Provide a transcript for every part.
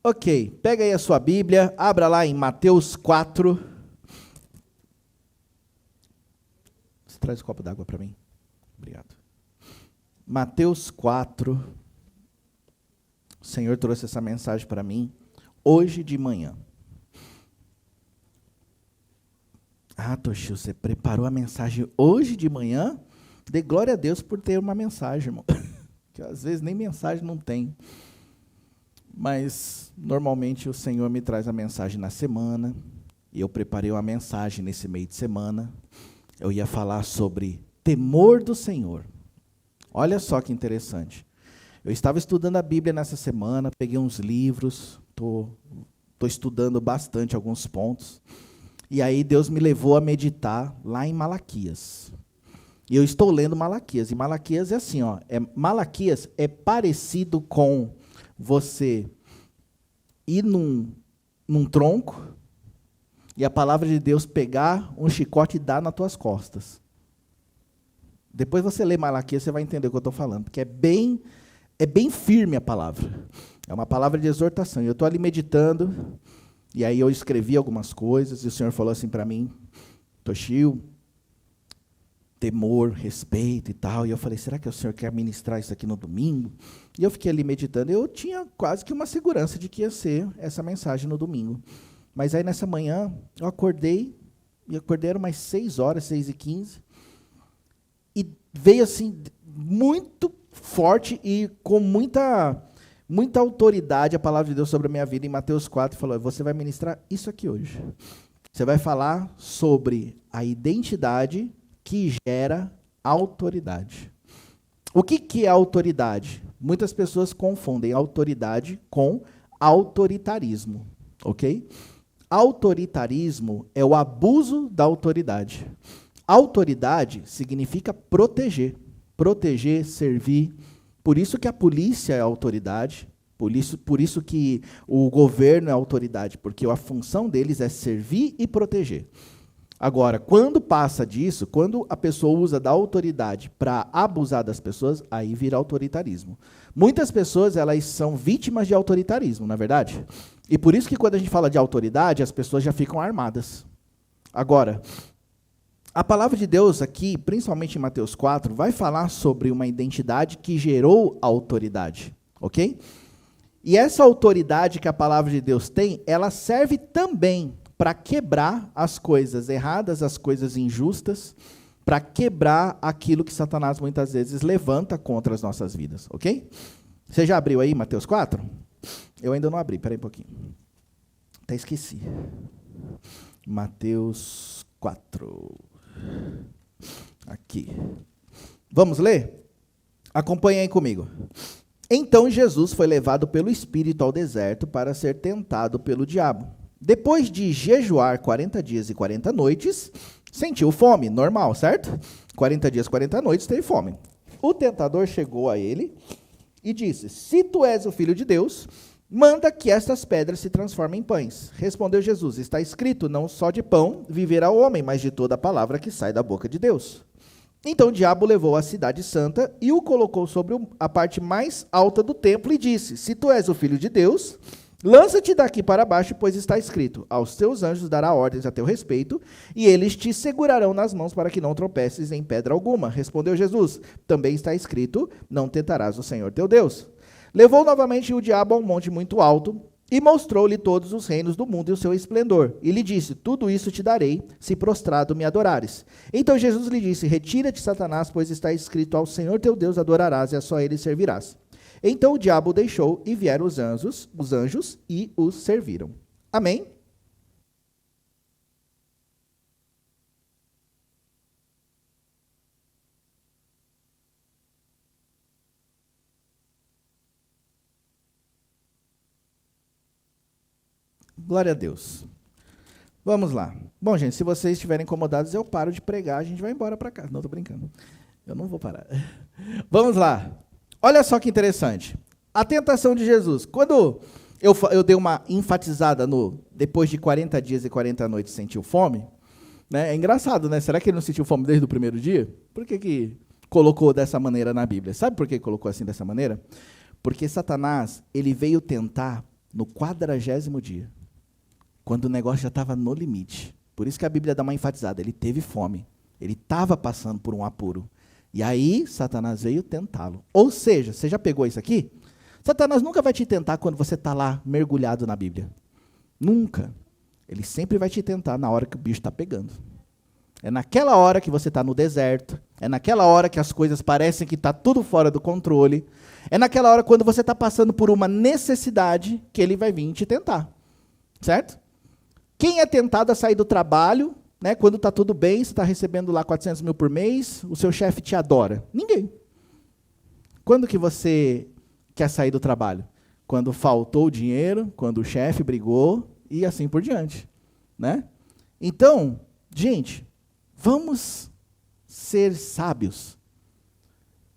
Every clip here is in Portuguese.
Ok, pega aí a sua Bíblia, abra lá em Mateus 4. Você traz o copo d'água para mim? Obrigado. Mateus 4. O Senhor trouxe essa mensagem para mim hoje de manhã. Ah, Toshio, você preparou a mensagem hoje de manhã? Dê glória a Deus por ter uma mensagem, irmão. Que às vezes nem mensagem não tem. Mas, normalmente, o Senhor me traz a mensagem na semana, e eu preparei uma mensagem nesse meio de semana. Eu ia falar sobre temor do Senhor. Olha só que interessante. Eu estava estudando a Bíblia nessa semana, peguei uns livros, estou estudando bastante alguns pontos, e aí Deus me levou a meditar lá em Malaquias. E eu estou lendo Malaquias, e Malaquias é assim, ó, Malaquias é parecido com você ir num tronco e a palavra de Deus pegar um chicote e dar nas tuas costas. Depois você lê Malaquias, você vai entender o que eu estou falando, porque é bem firme a palavra. É uma palavra de exortação. E eu estou ali meditando, e aí eu escrevi algumas coisas, e o Senhor falou assim para mim, Toshio, temor, respeito e tal. E eu falei, será que o Senhor quer ministrar isso aqui no domingo? E eu fiquei ali meditando. Eu tinha quase que uma segurança de que ia ser essa mensagem no domingo. Mas aí nessa manhã, eu acordei, eram umas 6 horas, 6h15, e veio assim, muito forte e com muita autoridade a palavra de Deus sobre a minha vida em Mateus 4, falou, você vai ministrar isso aqui hoje. Você vai falar sobre a identidade que gera autoridade. O que é autoridade? Muitas pessoas confundem autoridade com autoritarismo, ok? Autoritarismo é o abuso da autoridade. Autoridade significa proteger, servir. Por isso que a polícia é autoridade, por isso que o governo é autoridade, porque a função deles é servir e proteger. Agora, quando passa disso, quando a pessoa usa da autoridade para abusar das pessoas, aí vira autoritarismo. Muitas pessoas, elas são vítimas de autoritarismo, não é verdade? E por isso que quando a gente fala de autoridade, as pessoas já ficam armadas. Agora, a palavra de Deus aqui, principalmente em Mateus 4, vai falar sobre uma identidade que gerou autoridade, ok? E essa autoridade que a palavra de Deus tem, ela serve também para quebrar as coisas erradas, as coisas injustas, para quebrar aquilo que Satanás muitas vezes levanta contra as nossas vidas, ok? Você já abriu aí Mateus 4? Eu ainda não abri, peraí um pouquinho. Até esqueci. Mateus 4. Aqui. Vamos ler? Acompanhe aí comigo. Então Jesus foi levado pelo Espírito ao deserto para ser tentado pelo diabo. Depois de jejuar 40 dias e 40 noites, sentiu fome, normal, certo? 40 dias e 40 noites, teve fome. O tentador chegou a ele e disse, se tu és o Filho de Deus, manda que estas pedras se transformem em pães. Respondeu Jesus, está escrito, não só de pão viverá o homem, mas de toda a palavra que sai da boca de Deus. Então o diabo levou a cidade santa e o colocou sobre a parte mais alta do templo e disse, se tu és o Filho de Deus, lança-te daqui para baixo, pois está escrito, aos teus anjos dará ordens a teu respeito, e eles te segurarão nas mãos para que não tropeces em pedra alguma. Respondeu Jesus, também está escrito, não tentarás o Senhor teu Deus. Levou novamente o diabo a um monte muito alto, e mostrou-lhe todos os reinos do mundo e o seu esplendor. E lhe disse, tudo isso te darei, se prostrado me adorares. Então Jesus lhe disse, retira-te, Satanás, pois está escrito, ao Senhor teu Deus adorarás, e a só ele servirás. Então o diabo o deixou, e vieram os anjos e os serviram. Amém? Glória a Deus. Vamos lá. Bom, gente, se vocês estiverem incomodados, eu paro de pregar, a gente vai embora para casa. Não, estou brincando. Eu não vou parar. Vamos lá. Olha só que interessante. A tentação de Jesus. Quando eu dei uma enfatizada no depois de 40 dias e 40 noites sentiu fome, né? É engraçado, né? Será que ele não sentiu fome desde o primeiro dia? Por que colocou dessa maneira na Bíblia? Sabe por que colocou assim dessa maneira? Porque Satanás, ele veio tentar no 40º dia, quando o negócio já estava no limite. Por isso que a Bíblia dá uma enfatizada, ele teve fome, ele estava passando por um apuro. E aí, Satanás veio tentá-lo. Ou seja, você já pegou isso aqui? Satanás nunca vai te tentar quando você está lá mergulhado na Bíblia. Nunca. Ele sempre vai te tentar na hora que o bicho está pegando. É naquela hora que você está no deserto, é naquela hora que as coisas parecem que está tudo fora do controle, é naquela hora quando você está passando por uma necessidade que ele vai vir te tentar. Certo? Quem é tentado a sair do trabalho, né, quando está tudo bem, você está recebendo lá 400 mil por mês, o seu chefe te adora? Ninguém. Quando que você quer sair do trabalho? Quando faltou o dinheiro, quando o chefe brigou e assim por diante. Né? Então, gente, vamos ser sábios.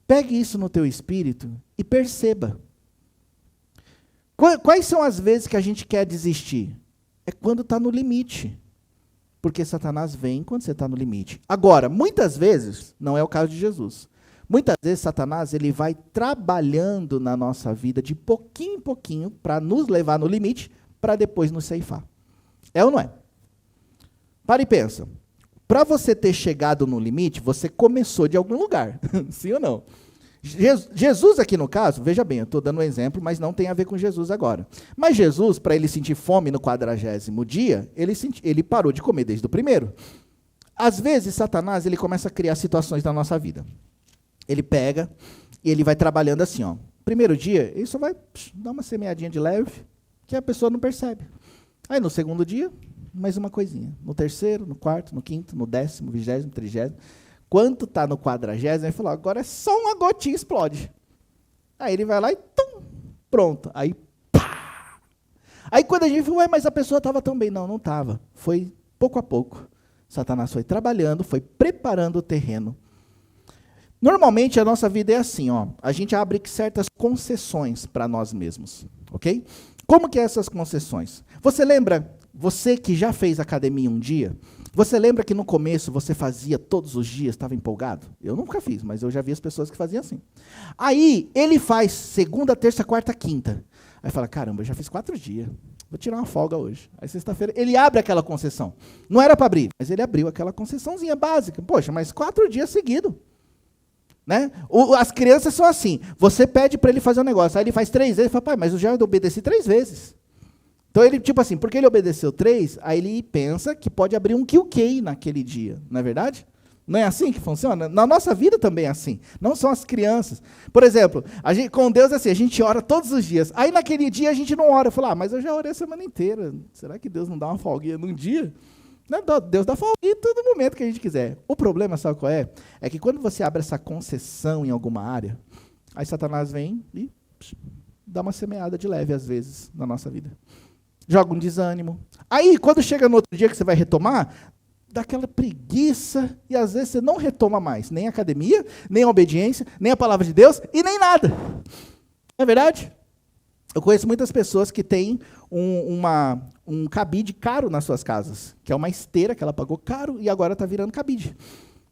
Pegue isso no teu espírito e perceba. Quais são as vezes que a gente quer desistir? É quando está no limite. Porque Satanás vem quando você está no limite. Agora, muitas vezes, não é o caso de Jesus. Muitas vezes, Satanás ele vai trabalhando na nossa vida de pouquinho em pouquinho para nos levar no limite, para depois nos ceifar. É ou não é? Para e pensa. Para você ter chegado no limite, você começou de algum lugar. Sim ou não? Jesus aqui no caso, veja bem, eu estou dando um exemplo, mas não tem a ver com Jesus agora. Mas Jesus, para ele sentir fome no 40º dia, ele parou de comer desde o primeiro. Às vezes, Satanás ele começa a criar situações na nossa vida. Ele pega e ele vai trabalhando assim, ó. Primeiro dia, ele só vai dar uma semeadinha de leve, que a pessoa não percebe. Aí no segundo dia, mais uma coisinha. No terceiro, no quarto, no quinto, no 10º, 20º, 30º. Quando está no 40º, ele falou, agora é só uma gotinha, explode. Aí ele vai lá e tum, pronto. Aí, pá! Aí quando a gente falou, mas a pessoa estava tão bem. Não, não estava. Foi pouco a pouco. Satanás foi trabalhando, foi preparando o terreno. Normalmente a nossa vida é assim, ó. A gente abre certas concessões para nós mesmos, ok? Como que é essas concessões? Você lembra, você que já fez academia um dia, você lembra que no começo você fazia todos os dias, estava empolgado? Eu nunca fiz, mas eu já vi as pessoas que faziam assim. Aí ele faz segunda, terça, quarta, quinta. Aí fala, caramba, eu já fiz 4 dias, vou tirar uma folga hoje. Aí sexta-feira ele abre aquela concessão. Não era para abrir, mas ele abriu aquela concessãozinha básica. Poxa, mas 4 dias seguidos. Né? As crianças são assim, você pede para ele fazer um negócio, aí ele faz 3 vezes, ele fala, pai, mas eu já obedeci 3 vezes. Então ele, tipo assim, porque ele obedeceu 3, aí ele pensa que pode abrir um QK naquele dia, não é verdade? Não é assim que funciona? Na nossa vida também é assim, não são as crianças. Por exemplo, com Deus é assim, a gente ora todos os dias, aí naquele dia a gente não ora, fala, mas eu já orei a semana inteira, será que Deus não dá uma folguinha num dia? Não, Deus dá folga em todo momento que a gente quiser. O problema, sabe qual é? É que quando você abre essa concessão em alguma área, aí Satanás vem e dá uma semeada de leve, às vezes, na nossa vida. Joga um desânimo. Aí, quando chega no outro dia que você vai retomar, dá aquela preguiça e, às vezes, você não retoma mais. Nem a academia, nem a obediência, nem a palavra de Deus e nem nada. Não é verdade? Eu conheço muitas pessoas que têm um cabide caro nas suas casas, que é uma esteira que ela pagou caro e agora está virando cabide.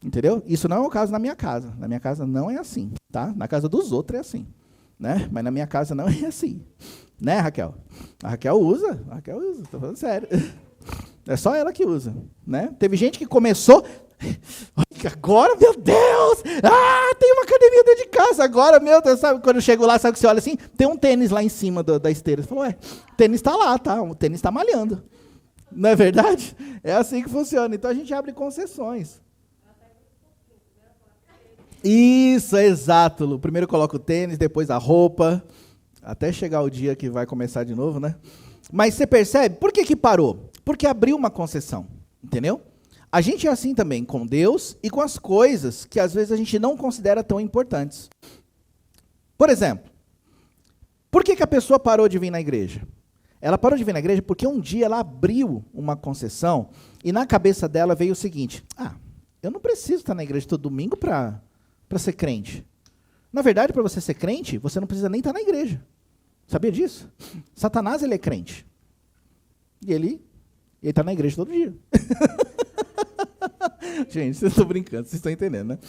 Entendeu? Isso não é o caso na minha casa. Na minha casa não é assim. Tá? Na casa dos outros é assim. Né? Mas na minha casa não é assim. Né, Raquel? A Raquel usa, estou falando sério. É só ela que usa. Né? Teve gente que começou... Agora, meu Deus! Tem uma academia dentro de casa. Agora, meu Deus, sabe? Quando eu chego lá, sabe que você olha assim? Tem um tênis lá em cima da esteira. Você falou, o tênis está lá, tá? O tênis está malhando. Não é verdade? É assim que funciona. Então a gente abre concessões. Isso, é exato. Primeiro coloca o tênis, depois a roupa, até chegar o dia que vai começar de novo, né? Mas você percebe? Por que parou? Porque abriu uma concessão. Entendeu? A gente é assim também com Deus e com as coisas que às vezes a gente não considera tão importantes. Por exemplo, por que a pessoa parou de vir na igreja? Ela parou de vir na igreja porque um dia ela abriu uma concessão e na cabeça dela veio o seguinte, eu não preciso estar na igreja todo domingo para ser crente. Na verdade, para você ser crente, você não precisa nem estar na igreja. Sabia disso? Satanás, ele é crente. E ele está na igreja todo dia. Gente, vocês estão brincando, vocês estão entendendo, né?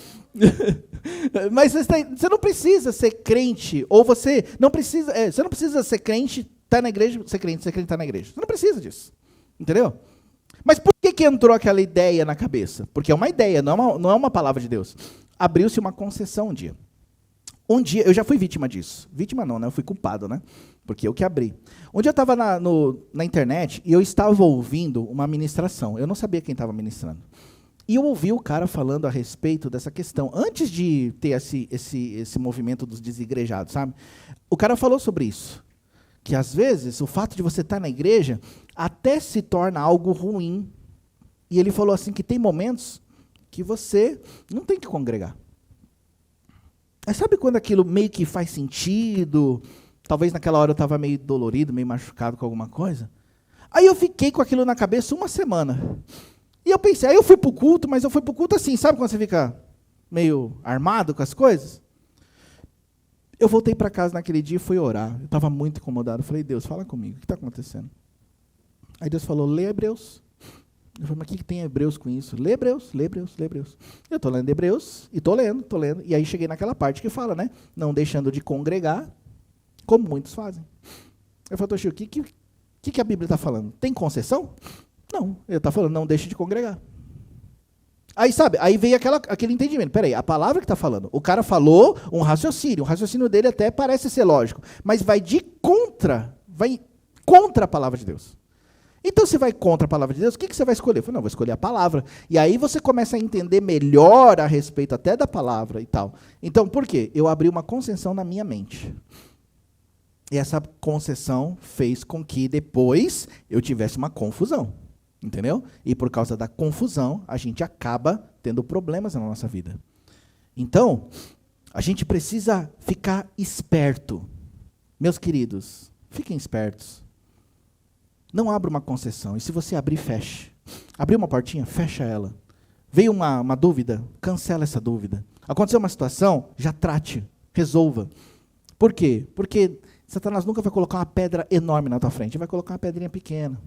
Mas você não precisa ser crente, ou você não precisa ser crente Está na igreja, você crente está na igreja. Você não precisa disso. Entendeu? Mas por que entrou aquela ideia na cabeça? Porque é uma ideia, não é uma palavra de Deus. Abriu-se uma concessão um dia. Um dia, eu já fui vítima disso. Vítima não, né? Eu fui culpado, né? Porque eu que abri. Um dia eu estava na internet e eu estava ouvindo uma ministração. Eu não sabia quem estava ministrando. E eu ouvi o cara falando a respeito dessa questão. Antes de ter esse movimento dos desigrejados, sabe? O cara falou sobre isso. Que às vezes o fato de você estar na igreja até se torna algo ruim. E ele falou assim que tem momentos que você não tem que congregar. Mas sabe quando aquilo meio que faz sentido? Talvez naquela hora eu estava meio dolorido, meio machucado com alguma coisa. Aí eu fiquei com aquilo na cabeça uma semana. E eu pensei, aí eu fui para o culto, mas eu fui para o culto assim, sabe quando você fica meio armado com as coisas? Eu voltei para casa naquele dia e fui orar. Eu estava muito incomodado. Eu falei, Deus, fala comigo, o que está acontecendo? Aí Deus falou, lê Hebreus. Eu falei, mas o que tem Hebreus com isso? Lê Hebreus, lê Hebreus, lê Hebreus. Eu estou lendo Hebreus e estou lendo. E aí cheguei naquela parte que fala, né? Não deixando de congregar, como muitos fazem. Eu falei, Toshio, o que a Bíblia está falando? Tem concessão? Não, ele está falando, não deixe de congregar. Aí, sabe, aí veio aquele entendimento. Peraí, a palavra que está falando. O cara falou o raciocínio dele até parece ser lógico, mas vai contra a palavra de Deus. Então, se vai contra a palavra de Deus, o que você vai escolher? Eu falei, não, vou escolher a palavra. E aí você começa a entender melhor a respeito até da palavra e tal. Então, por quê? Eu abri uma concessão na minha mente. E essa concessão fez com que depois eu tivesse uma confusão. Entendeu? E por causa da confusão, a gente acaba tendo problemas na nossa vida. Então, a gente precisa ficar esperto. Meus queridos, fiquem espertos. Não abra uma concessão. E se você abrir, feche. Abrir uma portinha, fecha ela. Veio uma dúvida, cancela essa dúvida. Aconteceu uma situação, já trate, resolva. Por quê? Porque Satanás nunca vai colocar uma pedra enorme na tua frente. Ele vai colocar uma pedrinha pequena.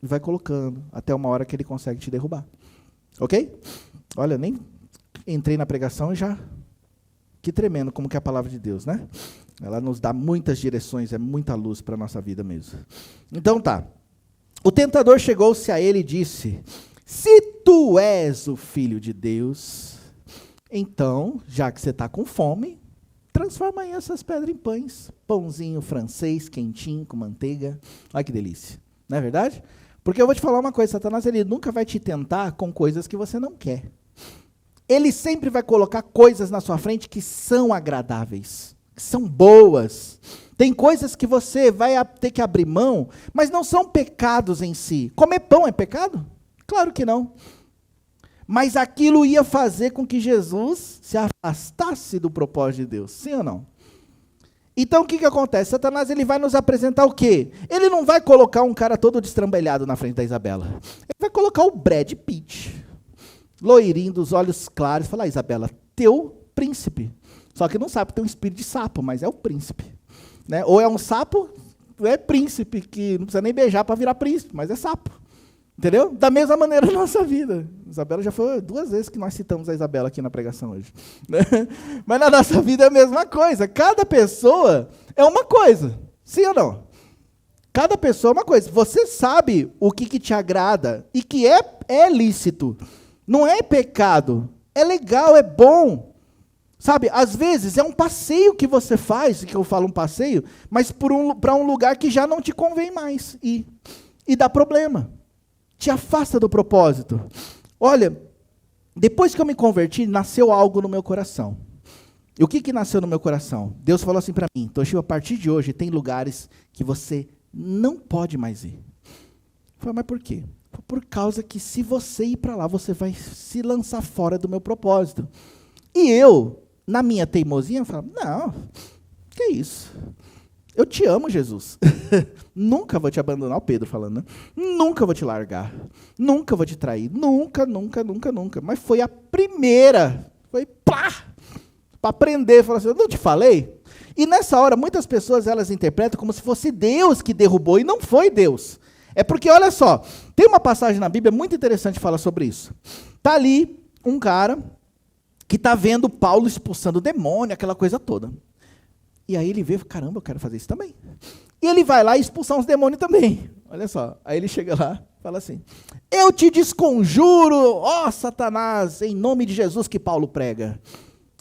E vai colocando, até uma hora que ele consegue te derrubar. Ok? Olha, nem entrei na pregação e já... Que tremendo como que é a palavra de Deus, né? Ela nos dá muitas direções, é muita luz para a nossa vida mesmo. Então tá. O tentador chegou-se a ele e disse, se tu és o Filho de Deus, então, já que você está com fome, transforma aí essas pedras em pães. Pãozinho francês, quentinho, com manteiga. Olha que delícia. Não é verdade? Porque eu vou te falar uma coisa, Satanás ele nunca vai te tentar com coisas que você não quer. Ele sempre vai colocar coisas na sua frente que são agradáveis, que são boas. Tem coisas que você vai ter que abrir mão, mas não são pecados em si. Comer pão é pecado? Claro que não. Mas aquilo ia fazer com que Jesus se afastasse do propósito de Deus, sim ou não? Então, o que acontece? Satanás ele vai nos apresentar o quê? Ele não vai colocar um cara todo destrambelhado na frente da Isabela. Ele vai colocar o Brad Pitt, loirinho, dos olhos claros, e falar, Isabela, teu príncipe. Só que não sabe que tem um espírito de sapo, mas é o príncipe. Né? Ou é um sapo, é príncipe, que não precisa nem beijar para virar príncipe, mas é sapo. Entendeu? Da mesma maneira na nossa vida. Isabela já foi 2 vezes que nós citamos a Isabela aqui na pregação hoje. Mas na nossa vida é a mesma coisa. Cada pessoa é uma coisa. Sim ou não? Cada pessoa é uma coisa. Você sabe o que te agrada e que é lícito. Não é pecado. É legal, é bom. Sabe, às vezes é um passeio que você faz, que eu falo um passeio, mas para um lugar que já não te convém mais. E dá problema. Te afasta do propósito. Olha, depois que eu me converti, nasceu algo no meu coração. E o que nasceu no meu coração? Deus falou assim para mim, Toshio, a partir de hoje tem lugares que você não pode mais ir. Eu falei, mas por quê? Por causa que se você ir para lá, você vai se lançar fora do meu propósito. E eu, na minha teimosia, falo, não, que isso? Eu te amo, Jesus. Nunca vou te abandonar, o Pedro falando, né? Nunca vou te largar. Nunca vou te trair. Nunca, nunca, nunca, nunca. Mas foi a primeira. Foi para aprender. Falou assim, eu não te falei? E nessa hora, muitas pessoas, elas interpretam como se fosse Deus que derrubou. E não foi Deus. É porque, olha só, tem uma passagem na Bíblia muito interessante que fala sobre isso. Está ali um cara que está vendo Paulo expulsando o demônio, aquela coisa toda. E aí ele vê, caramba, eu quero fazer isso também. E ele vai lá expulsar uns demônios também. Olha só. Aí ele chega lá e fala assim: eu te desconjuro, ó Satanás, em nome de Jesus que Paulo prega.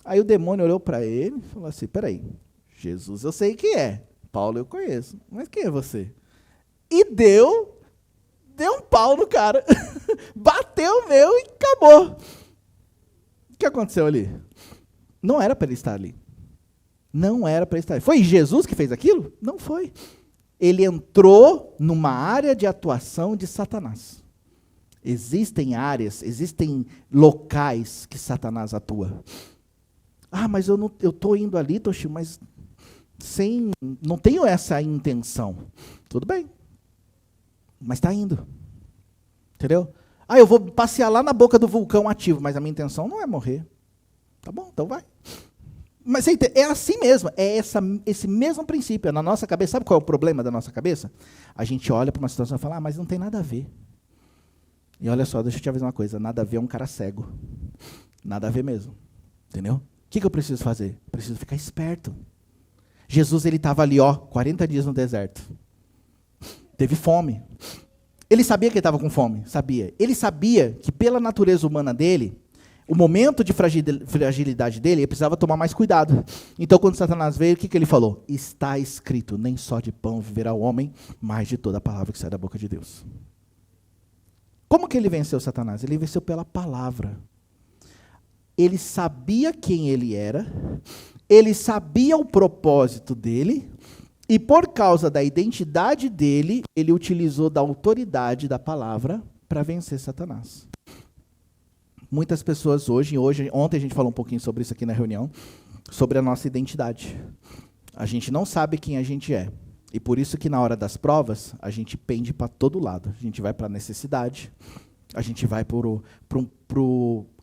Aí o demônio olhou para ele e falou assim: peraí, Jesus eu sei quem é, Paulo eu conheço, mas quem é você? E deu um pau no cara, bateu o meu e acabou. O que aconteceu ali? Não era para ele estar ali. Não era para ele estar ali. Foi Jesus que fez aquilo? Não foi. Ele entrou numa área de atuação de Satanás. Existem áreas, existem locais que Satanás atua. Ah, mas eu estou indo ali, Toshio, mas não tenho essa intenção. Tudo bem, mas está indo. Entendeu? Ah, eu vou passear lá na boca do vulcão ativo, mas a minha intenção não é morrer. Tá bom, então vai. Mas é assim mesmo, é esse mesmo princípio. Na nossa cabeça, sabe qual é o problema da nossa cabeça? A gente olha para uma situação e fala: mas não tem nada a ver. E olha só, deixa eu te avisar uma coisa, nada a ver é um cara cego. Nada a ver mesmo. Entendeu? O que eu preciso fazer? Preciso ficar esperto. Jesus, ele estava ali, 40 dias no deserto. Teve fome. Ele sabia que ele estava com fome? Sabia. Ele sabia que pela natureza humana dele, o momento de fragilidade dele, ele precisava tomar mais cuidado. Então, quando Satanás veio, o que ele falou? Está escrito, nem só de pão viverá o homem, mas de toda a palavra que sai da boca de Deus. Como que ele venceu Satanás? Ele venceu pela palavra. Ele sabia quem ele era, ele sabia o propósito dele, e por causa da identidade dele, ele utilizou da autoridade da palavra para vencer Satanás. Muitas pessoas ontem a gente falou um pouquinho sobre isso aqui na reunião, sobre a nossa identidade. A gente não sabe quem a gente é. E por isso que na hora das provas, a gente pende para todo lado. A gente vai para a necessidade, a gente vai pro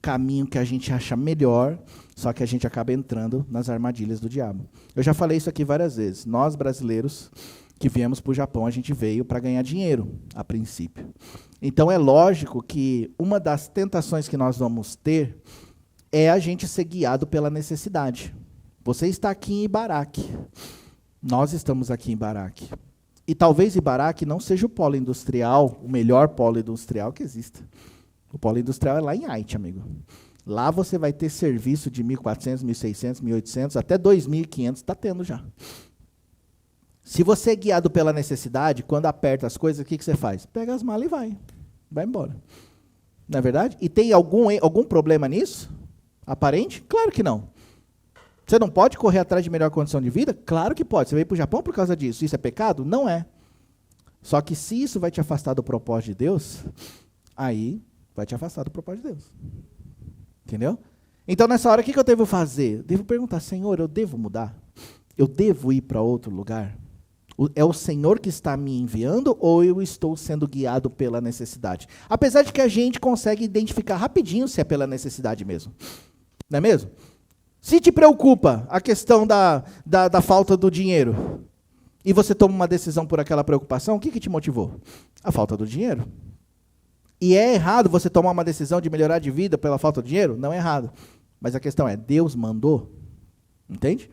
caminho que a gente acha melhor, só que a gente acaba entrando nas armadilhas do diabo. Eu já falei isso aqui várias vezes. Nós, brasileiros, que viemos para o Japão, a gente veio para ganhar dinheiro, a princípio. Então, é lógico que uma das tentações que nós vamos ter é a gente ser guiado pela necessidade. Você está aqui em Ibaraque. Nós estamos aqui em Ibaraque. E talvez Ibaraque não seja o polo industrial, o melhor polo industrial que exista. O polo industrial é lá em Haiti, amigo. Lá você vai ter serviço de 1.400, 1.600, 1.800, até 2.500, está tendo já. Se você é guiado pela necessidade, quando aperta as coisas, o que você faz? Pega as malas e vai embora. Não é verdade? E tem algum problema nisso? Aparente? Claro que não. Você não pode correr atrás de melhor condição de vida? Claro que pode. Você veio para o Japão por causa disso. Isso é pecado? Não é. Só que se isso vai te afastar do propósito de Deus, aí vai te afastar do propósito de Deus. Entendeu? Então, nessa hora, o que eu devo fazer? Devo perguntar: Senhor, eu devo mudar? Eu devo ir para outro lugar? É o Senhor que está me enviando ou eu estou sendo guiado pela necessidade? Apesar de que a gente consegue identificar rapidinho se é pela necessidade mesmo. Não é mesmo? Se te preocupa a questão da falta do dinheiro e você toma uma decisão por aquela preocupação, o que te motivou? A falta do dinheiro. E é errado você tomar uma decisão de melhorar de vida pela falta de dinheiro? Não é errado. Mas a questão é, Deus mandou? Entende?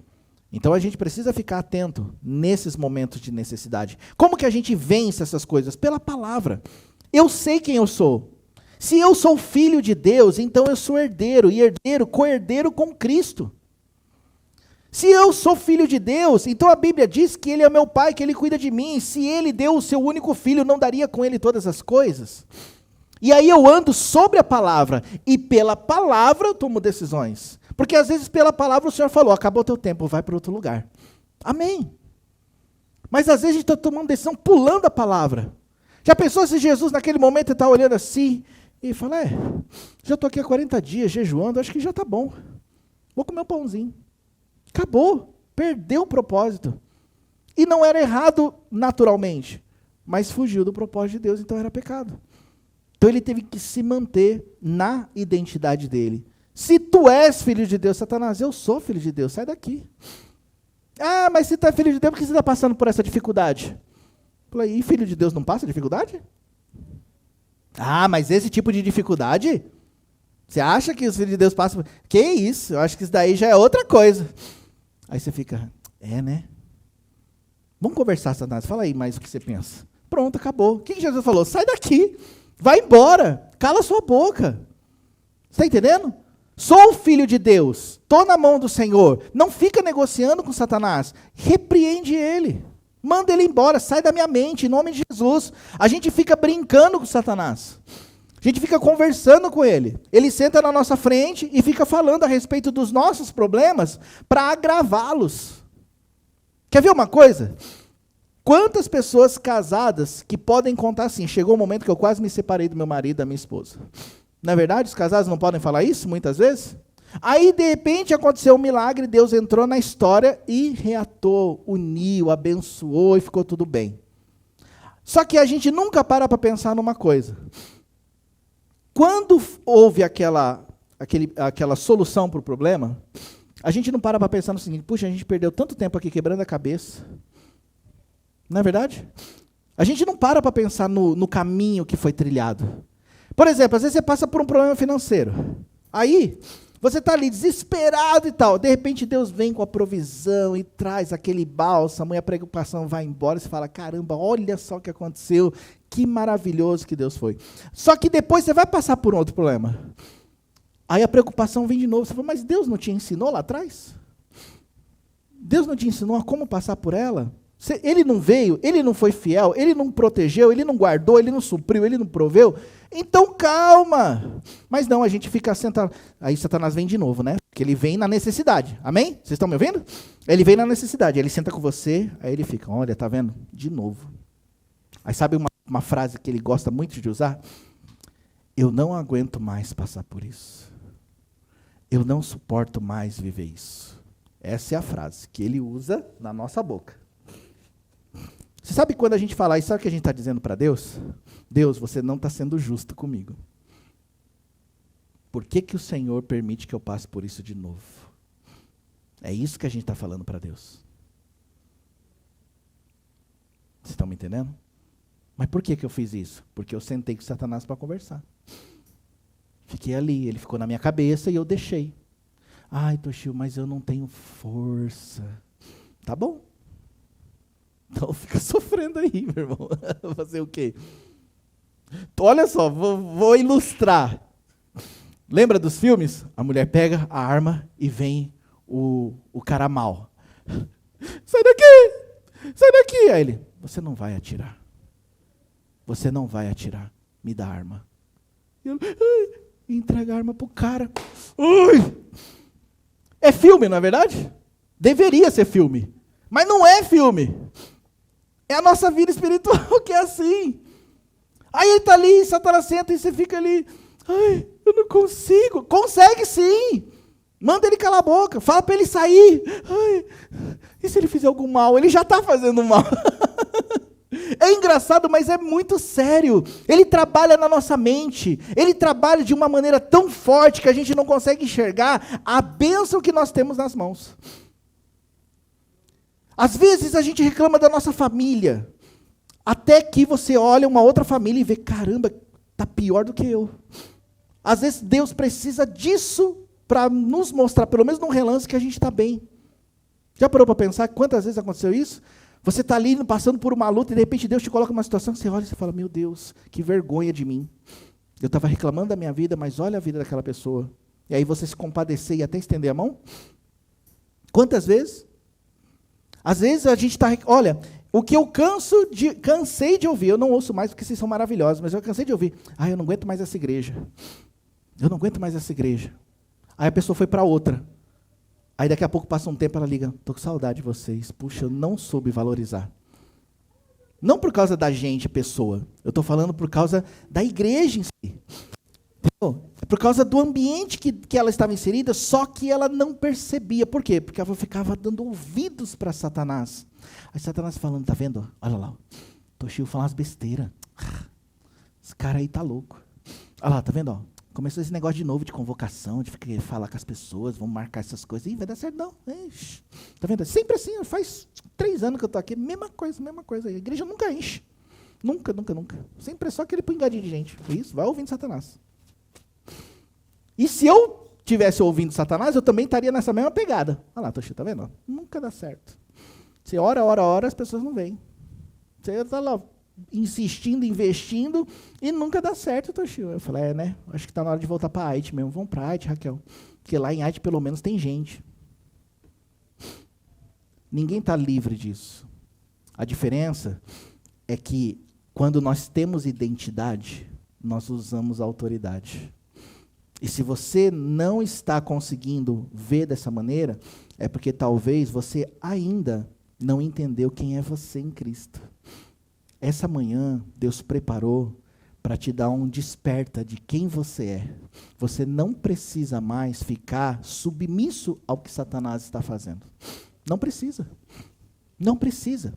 Então a gente precisa ficar atento nesses momentos de necessidade. Como que a gente vence essas coisas? Pela palavra. Eu sei quem eu sou. Se eu sou filho de Deus, então eu sou herdeiro, e herdeiro, co-herdeiro com Cristo. Se eu sou filho de Deus, então a Bíblia diz que Ele é meu Pai, que Ele cuida de mim. Se Ele deu o seu único filho, não daria com Ele todas as coisas? E aí eu ando sobre a palavra, e pela palavra eu tomo decisões. Porque às vezes pela palavra o Senhor falou: acabou o teu tempo, vai para outro lugar. Amém. Mas às vezes a gente está tomando decisão pulando a palavra. Já pensou se Jesus naquele momento está olhando assim e fala: já estou aqui há 40 dias jejuando, acho que já está bom. Vou comer um pãozinho. Acabou, perdeu o propósito. E não era errado naturalmente, mas fugiu do propósito de Deus, então era pecado. Então ele teve que se manter na identidade dele. Se tu és filho de Deus, Satanás, eu sou filho de Deus, sai daqui. Ah, mas se tu é filho de Deus, por que você está passando por essa dificuldade? Falei, e filho de Deus não passa dificuldade? Ah, mas esse tipo de dificuldade? Você acha que os filhos de Deus passam por... Que isso? Eu acho que isso daí já é outra coisa. Aí você fica, né? Vamos conversar, Satanás. Fala aí mais o que você pensa. Pronto, acabou. O que Jesus falou? Sai daqui. Vai embora. Cala sua boca. Você está entendendo? Sou o filho de Deus. Estou na mão do Senhor. Não fica negociando com Satanás. Repreende ele. Manda ele embora. Sai da minha mente, em nome de Jesus. A gente fica brincando com Satanás. A gente fica conversando com ele. Ele senta na nossa frente e fica falando a respeito dos nossos problemas para agravá-los. Quer ver uma coisa? Quantas pessoas casadas que podem contar assim, chegou um momento que eu quase me separei do meu marido e da minha esposa. Não é verdade? Os casados não podem falar isso muitas vezes? Aí, de repente, aconteceu um milagre, Deus entrou na história e reatou, uniu, abençoou e ficou tudo bem. Só que a gente nunca para pensar numa coisa. Quando houve aquela solução para o problema, a gente não para pensar no seguinte, puxa, a gente perdeu tanto tempo aqui quebrando a cabeça. Não é verdade? A gente não para pensar no caminho que foi trilhado. Por exemplo, às vezes você passa por um problema financeiro. Aí, você está ali desesperado e tal. De repente, Deus vem com a provisão e traz aquele bálsamo e a preocupação vai embora. Você fala, caramba, olha só o que aconteceu. Que maravilhoso que Deus foi. Só que depois você vai passar por um outro problema. Aí a preocupação vem de novo. Você fala, mas Deus não te ensinou lá atrás? Deus não te ensinou a como passar por ela? Ele não veio, ele não foi fiel, ele não protegeu, ele não guardou, ele não supriu, ele não proveu. Então calma. Mas não, a gente fica sentado. Aí Satanás vem de novo, né? Porque ele vem na necessidade. Amém? Vocês estão me ouvindo? Ele vem na necessidade. Ele senta com você, aí ele fica, olha, tá vendo? De novo. Aí sabe uma frase que ele gosta muito de usar? Eu não aguento mais passar por isso. Eu não suporto mais viver isso. Essa é a frase que ele usa na nossa boca. Você sabe quando a gente fala isso, sabe o que a gente está dizendo para Deus? Deus, você não está sendo justo comigo. Por que o Senhor permite que eu passe por isso de novo? É isso que a gente está falando para Deus. Vocês estão me entendendo? Mas por que eu fiz isso? Porque eu sentei com Satanás para conversar. Fiquei ali, ele ficou na minha cabeça e eu deixei. Ai, Toshio, mas eu não tenho força. Tá bom. Então fica sofrendo aí, meu irmão. Vou fazer o quê? Olha só, vou ilustrar. Lembra dos filmes? A mulher pega a arma e vem o cara mau. Sai daqui! Sai daqui! Aí ele, você não vai atirar. Você não vai atirar. Me dá a arma. E eu, entrega a arma pro cara. Ui! É filme, não é verdade? Deveria ser filme. Mas não é filme. É a nossa vida espiritual que é assim. Aí ele está ali, Satanás senta e você fica ali. Ai, eu não consigo. Consegue sim. Manda ele calar a boca. Fala para ele sair. Ai, e se ele fizer algum mal? Ele já está fazendo mal. É engraçado, mas é muito sério. Ele trabalha na nossa mente. Ele trabalha de uma maneira tão forte que a gente não consegue enxergar a bênção que nós temos nas mãos. Às vezes a gente reclama da nossa família, até que você olha uma outra família e vê, caramba, está pior do que eu. Às vezes Deus precisa disso para nos mostrar, pelo menos num relance, que a gente está bem. Já parou para pensar quantas vezes aconteceu isso? Você está ali passando por uma luta e de repente Deus te coloca numa situação que você olha e você fala, meu Deus, que vergonha de mim. Eu estava reclamando da minha vida, mas olha a vida daquela pessoa. E aí você se compadecer e até estender a mão? Quantas vezes? Às vezes a gente está... Olha, o que eu cansei de ouvir, eu não ouço mais porque vocês são maravilhosos, mas eu cansei de ouvir. Eu não aguento mais essa igreja. Eu não aguento mais essa igreja. Aí a pessoa foi para outra. Aí daqui a pouco passa um tempo, ela liga, estou com saudade de vocês. Puxa, eu não soube valorizar. Não por causa da gente, pessoa. Eu estou falando por causa da igreja em si. É por causa do ambiente que ela estava inserida, só que ela não percebia. Por quê? Porque ela ficava dando ouvidos para Satanás. Aí Satanás falando, tá vendo? Olha lá, Toshio falando umas besteiras. Esse cara aí tá louco. Olha lá, tá vendo? Ó? Começou esse negócio de novo de convocação, de falar com as pessoas, vamos marcar essas coisas. Ih, vai dar certo não. Ixi. Tá vendo? Sempre assim, faz 3 anos que eu tô aqui, mesma coisa. A igreja nunca enche. Nunca. Sempre é só aquele pingadinho de gente. Isso, vai ouvindo Satanás. E se eu tivesse ouvindo Satanás, eu também estaria nessa mesma pegada. Olha lá, Toshio, tá vendo? Nunca dá certo. Você ora, as pessoas não vêm. Você está lá insistindo, investindo, e nunca dá certo, Toshio. Eu falei, né? Acho que está na hora de voltar para a Haiti mesmo. Vamos para a Haiti, Raquel. Porque lá em Haiti, pelo menos, tem gente. Ninguém está livre disso. A diferença é que, quando nós temos identidade, nós usamos a autoridade. E se você não está conseguindo ver dessa maneira, é porque talvez você ainda não entendeu quem é você em Cristo. Essa manhã, Deus preparou para te dar um desperta de quem você é. Você não precisa mais ficar submisso ao que Satanás está fazendo. Não precisa. Não precisa.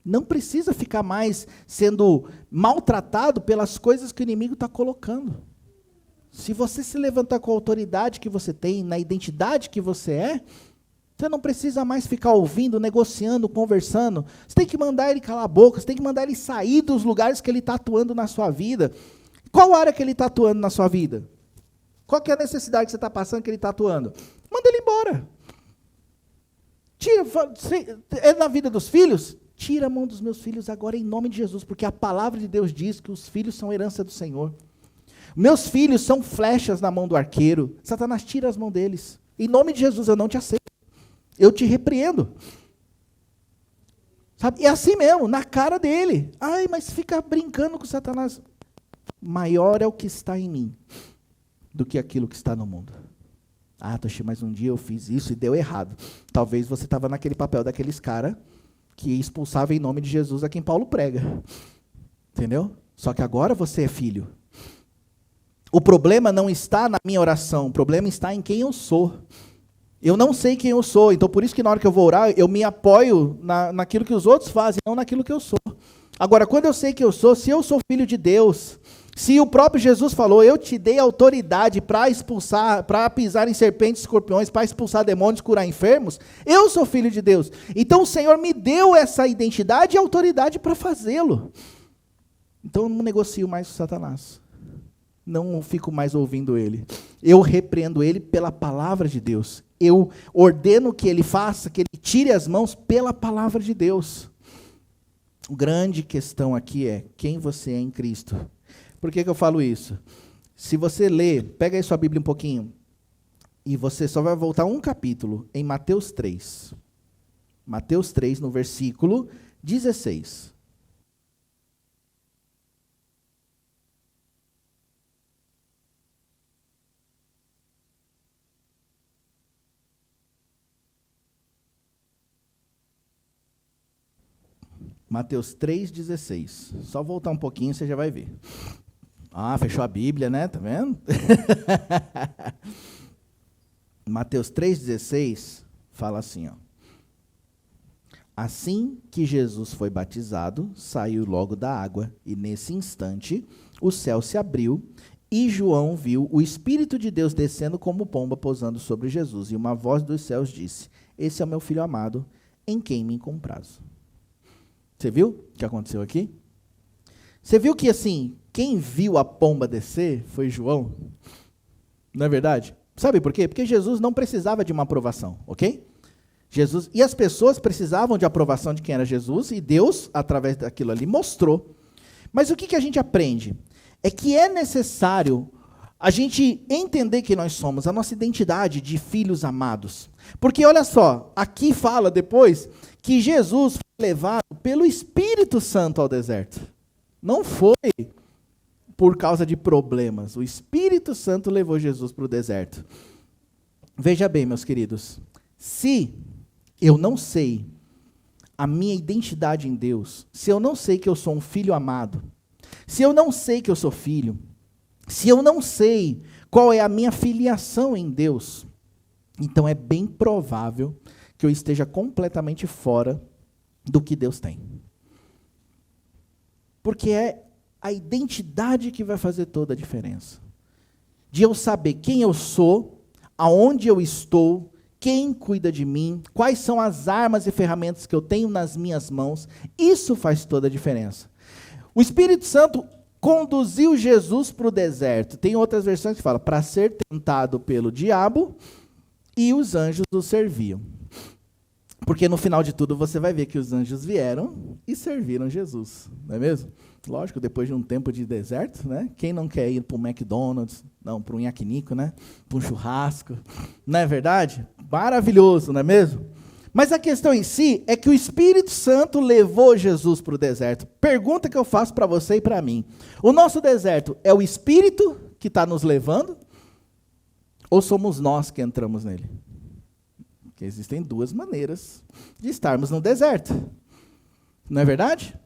Não precisa ficar mais sendo maltratado pelas coisas que o inimigo está colocando. Se você se levantar com a autoridade que você tem, na identidade que você é, você não precisa mais ficar ouvindo, negociando, conversando. Você tem que mandar ele calar a boca, você tem que mandar ele sair dos lugares que ele está atuando na sua vida. Qual área que ele está atuando na sua vida? Qual que é a necessidade que você está passando que ele está atuando? Manda ele embora. Tira, é na vida dos filhos? Tira a mão dos meus filhos agora em nome de Jesus, porque a palavra de Deus diz que os filhos são herança do Senhor. Meus filhos são flechas na mão do arqueiro. Satanás, tira as mãos deles. Em nome de Jesus, eu não te aceito. Eu te repreendo. Sabe? É assim mesmo, na cara dele. Ai, mas fica brincando com Satanás. Maior é o que está em mim do que aquilo que está no mundo. Ah, Toshi, mas um dia eu fiz isso e deu errado. Talvez você estava naquele papel daqueles caras que expulsava em nome de Jesus a quem Paulo prega. Entendeu? Só que agora você é filho. O problema não está na minha oração, o problema está em quem eu sou. Eu não sei quem eu sou, então por isso que na hora que eu vou orar, eu me apoio naquilo que os outros fazem, não naquilo que eu sou. Agora, quando eu sei que eu sou, se eu sou filho de Deus, se o próprio Jesus falou, eu te dei autoridade para expulsar, para pisar em serpentes e escorpiões, para expulsar demônios, curar enfermos, eu sou filho de Deus. Então o Senhor me deu essa identidade e autoridade para fazê-lo. Então eu não negocio mais com Satanás. Não fico mais ouvindo ele. Eu repreendo ele pela palavra de Deus. Eu ordeno que ele faça, que ele tire as mãos pela palavra de Deus. A grande questão aqui é quem você é em Cristo. Por que eu falo isso? Se você ler, pega aí sua Bíblia um pouquinho, e você só vai voltar um capítulo, em Mateus 3. Mateus 3, no versículo 16. Mateus 3,16. Só voltar um pouquinho, você já vai ver. Ah, fechou a Bíblia, né? Tá vendo? Mateus 3,16 fala assim, ó. Assim que Jesus foi batizado, saiu logo da água, e nesse instante o céu se abriu, e João viu o Espírito de Deus descendo como pomba, pousando sobre Jesus, e uma voz dos céus disse: Esse é o meu filho amado, em quem me comprazo. Você viu o que aconteceu aqui? Você viu que, assim, quem viu a pomba descer foi João? Não é verdade? Sabe por quê? Porque Jesus não precisava de uma aprovação, ok? Jesus, e as pessoas precisavam de aprovação de quem era Jesus, e Deus, através daquilo ali, mostrou. Mas o que a gente aprende? É que é necessário a gente entender quem nós somos, a nossa identidade de filhos amados. Porque, olha só, aqui fala depois que Jesus foi levado pelo Espírito Santo ao deserto. Não foi por causa de problemas. O Espírito Santo levou Jesus para o deserto. Veja bem, meus queridos, se eu não sei a minha identidade em Deus, se eu não sei que eu sou um filho amado, se eu não sei que eu sou filho, se eu não sei qual é a minha filiação em Deus, então é bem provável que eu esteja completamente fora do que Deus tem. Porque é a identidade que vai fazer toda a diferença. De eu saber quem eu sou, aonde eu estou, quem cuida de mim, quais são as armas e ferramentas que eu tenho nas minhas mãos, isso faz toda a diferença. O Espírito Santo conduziu Jesus para o deserto. Tem outras versões que falam, para ser tentado pelo diabo, e os anjos o serviam. Porque no final de tudo você vai ver que os anjos vieram e serviram Jesus, não é mesmo? Lógico, depois de um tempo de deserto, né? Quem não quer ir para um McDonald's, não, para um yakinico, né? Para um churrasco, não é verdade? Maravilhoso, não é mesmo? Mas a questão em si é que o Espírito Santo levou Jesus para o deserto. Pergunta que eu faço para você e para mim. O nosso deserto é o Espírito que está nos levando? Ou somos nós que entramos nele? Porque existem duas maneiras de estarmos no deserto. Não é verdade?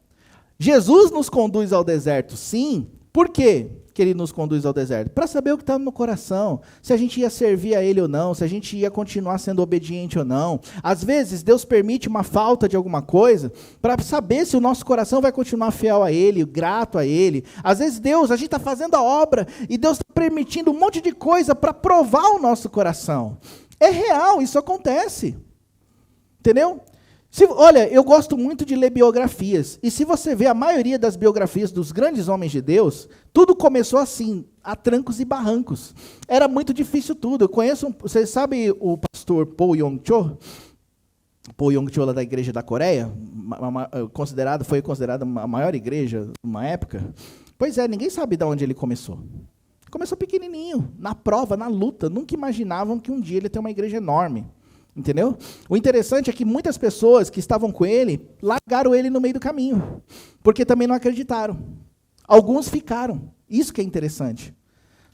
Jesus nos conduz ao deserto, sim. Por quê que ele nos conduz ao deserto? Para saber o que está no coração, se a gente ia servir a ele ou não, se a gente ia continuar sendo obediente ou não. Às vezes, Deus permite uma falta de alguma coisa para saber se o nosso coração vai continuar fiel a ele, grato a ele. Às vezes, a gente está fazendo a obra e Deus está permitindo um monte de coisa para provar o nosso coração. É real, isso acontece. Entendeu? Olha, eu gosto muito de ler biografias, e se você vê a maioria das biografias dos grandes homens de Deus, tudo começou assim, a trancos e barrancos. Era muito difícil tudo. Eu conheço, você sabe o pastor Paul Yong-cho? Paul Yong-cho lá da igreja da Coreia, foi considerada a maior igreja numa época. Pois é, ninguém sabe de onde ele começou. Começou pequenininho, na prova, na luta. Nunca imaginavam que um dia ele ia ter uma igreja enorme. Entendeu? O interessante é que muitas pessoas que estavam com ele, largaram ele no meio do caminho, porque também não acreditaram. Alguns ficaram. Isso que é interessante.